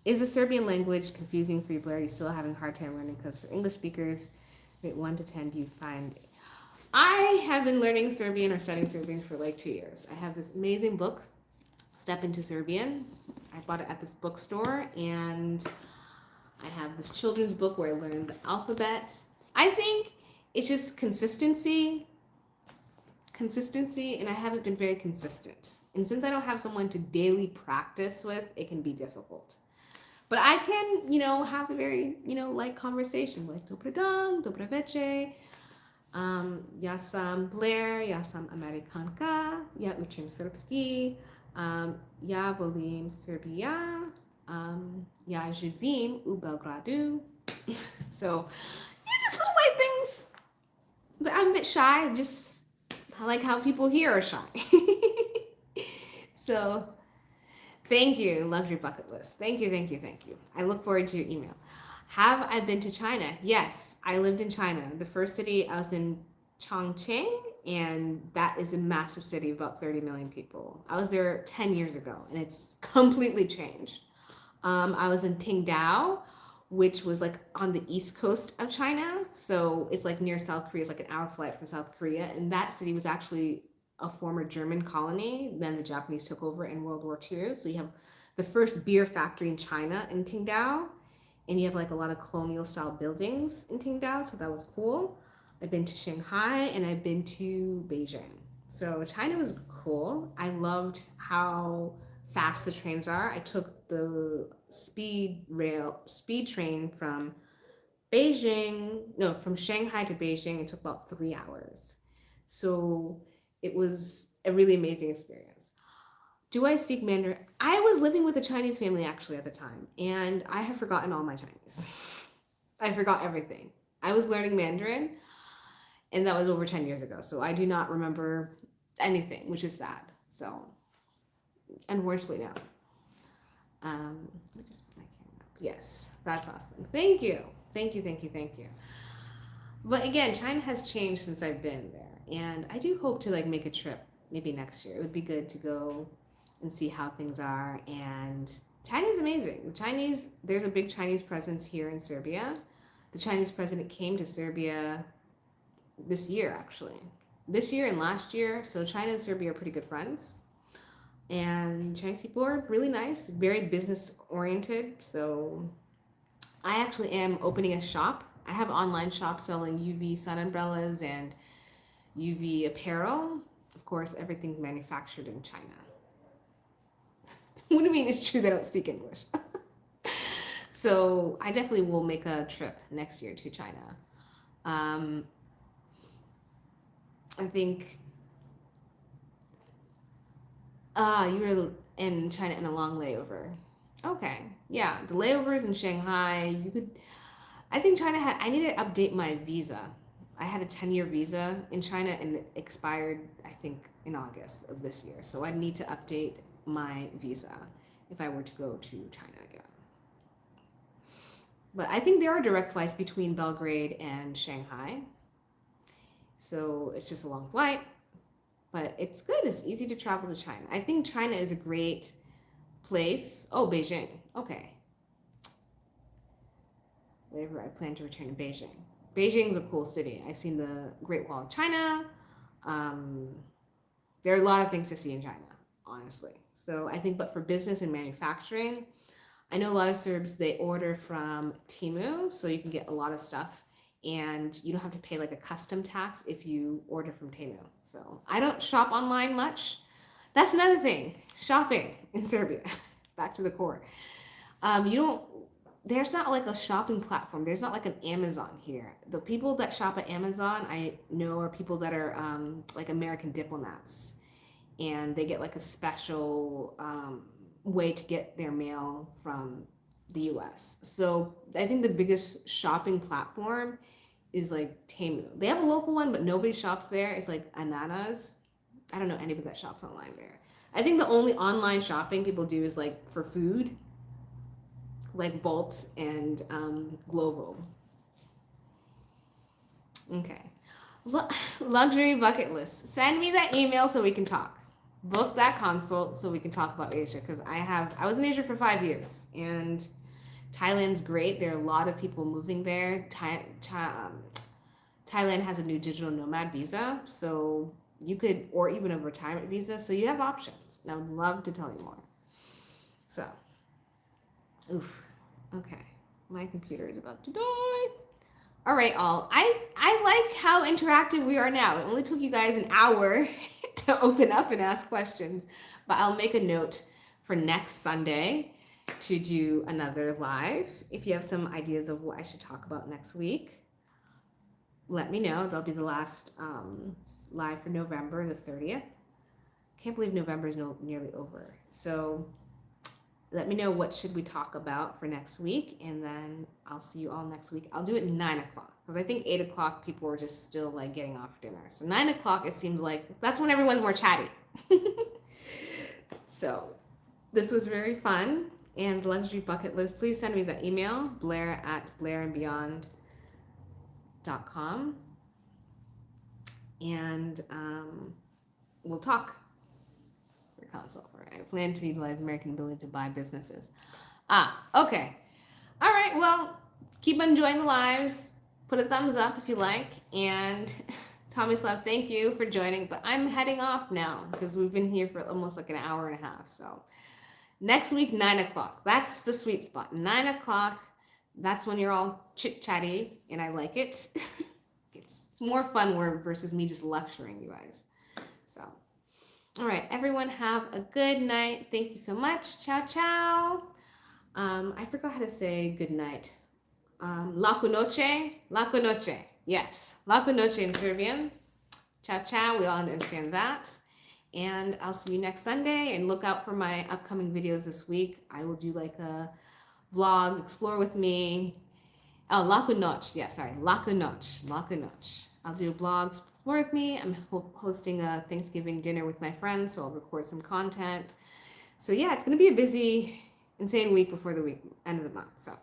Is the Serbian language confusing for you, Blair? Are you still having a hard time learning? Because for English speakers, rate 1 to 10, do you find... I have been learning Serbian or studying Serbian for like 2 years. I have this amazing book, Step into Serbian. I bought it at this bookstore, and I have this children's book where I learned the alphabet. I think it's just consistency, and I haven't been very consistent. And since I don't have someone to daily practice with, it can be difficult. But I can, have a very, light conversation, like Dobre dan, dobre veče, ja sam Blair, ja sam Amerikanka, ja učim srpski, ja volim Serbia, ja živim u Belgradu. So, just little light things. But I'm a bit shy, I like how people here are shy. So, thank you, Luxury Bucket List. Thank you. I look forward to your email. Have I been to China? Yes, I lived in China. The first city, I was in Chongqing, and that is a massive city of about 30 million people. I was there 10 years ago, and it's completely changed. I was in Qingdao, which was like on the east coast of China. So it's like near South Korea. It's like an hour flight from South Korea. And that city was actually a former German colony. Then the Japanese took over in World War II. So you have the first beer factory in China in Qingdao. And you have like a lot of colonial style buildings in Qingdao. So that was cool. I've been to Shanghai and I've been to Beijing. So China was cool. I loved how fast the trains are. I took the speed train from Shanghai to Beijing. It took about 3 hours. So it was a really amazing experience. Do I speak Mandarin? I was living with a Chinese family actually at the time, and I have forgotten all my Chinese. I forgot everything. I was learning Mandarin, and that was over 10 years ago. So I do not remember anything, which is sad. So unfortunately now. Let me just put my camera up. Yes, that's awesome. Thank you. But again, China has changed since I've been there, and I do hope to make a trip maybe next year. It would be good to go and see how things are. And China's amazing. There's a big Chinese presence here in Serbia. The Chinese president came to Serbia this year, actually. This year and last year. So China and Serbia are pretty good friends. And Chinese people are really nice, very business oriented. So I actually am opening a shop. I have an online shop selling UV sun umbrellas and UV apparel. Of course, everything's manufactured in China. What do you mean it's true they don't speak English? So I definitely will make a trip next year to China. I think you were in China in a long layover. Okay, yeah, the layovers in Shanghai. I think China I need to update my visa. I had a 10-year visa in China and it expired, I think, in August of this year. So I need to update my visa if I were to go to China again. But I think there are direct flights between Belgrade and Shanghai. So it's just a long flight, but it's good. It's easy to travel to China. I think China is a great place. Oh, Beijing. Okay. Later, I plan to return to Beijing. Beijing's a cool city. I've seen the Great Wall of China. Um, there are a lot of things to see in China, honestly. So I think, but for business and manufacturing, I know a lot of Serbs, they order from Temu, so you can get a lot of stuff and you don't have to pay like a custom tax if you order from Temu. So I don't shop online much. That's another thing, shopping in Serbia. Back to the core. You don't, there's not like a shopping platform. There's not like an Amazon here. The people that shop at Amazon, I know, are people that are like American diplomats, and they get like a special way to get their mail from the US. So I think the biggest shopping platform is like Temu. They have a local one, but nobody shops there. It's like Ananas. I don't know anybody that shops online there. I think the only online shopping people do is like for food, like Volt and Glovo. Okay. Luxury bucket list. Send me that email so we can talk. Book that consult so we can talk about Asia, because I was in Asia for 5 years and Thailand's great. There are a lot of people moving there. Thailand has a new digital nomad visa, so you could, or even a retirement visa, so you have options. And I would love to tell you more. So, oof. Okay, my computer is about to die. All right, all. I like how interactive we are now. It only took you guys an hour to open up and ask questions, but I'll make a note for next Sunday to do another live. If you have some ideas of what I should talk about next week, let me know. That'll be the last live for November, the 30th. Can't believe November is nearly over. So let me know what should we talk about for next week, and then I'll see you all next week. I'll do it 9 o'clock, because I think 8 o'clock people are just still like getting off dinner. So 9 o'clock, it seems like that's when everyone's more chatty. So this was very fun. And luxury bucket list, please send me the email, blair@blairandbeyond.com, and we'll talk. Consult. I plan to utilize American ability to buy businesses. Okay. All right. Well, keep enjoying the lives. Put a thumbs up if you like. And Tomislav, thank you for joining. But I'm heading off now because we've been here for almost like an hour and a half. So next week, 9 o'clock. That's the sweet spot. 9 o'clock. That's when you're all chit-chatty, and I like it. It's more fun versus me just lecturing you guys. So. All right, everyone, have a good night. Thank you so much. Ciao, ciao. I forgot how to say good night. Laku noche. Laku noche. Yes, laku noche in Serbian. Ciao, ciao. We all understand that. And I'll see you next Sunday. And look out for my upcoming videos this week. I will do like a vlog, explore with me. Oh, laku noche. Yeah, sorry. Laku noche. Laku noche. I'll do a blog. Explore with me. I'm hosting a Thanksgiving dinner with my friends, so I'll record some content. So yeah, it's going to be a busy, insane week before the end of the month. So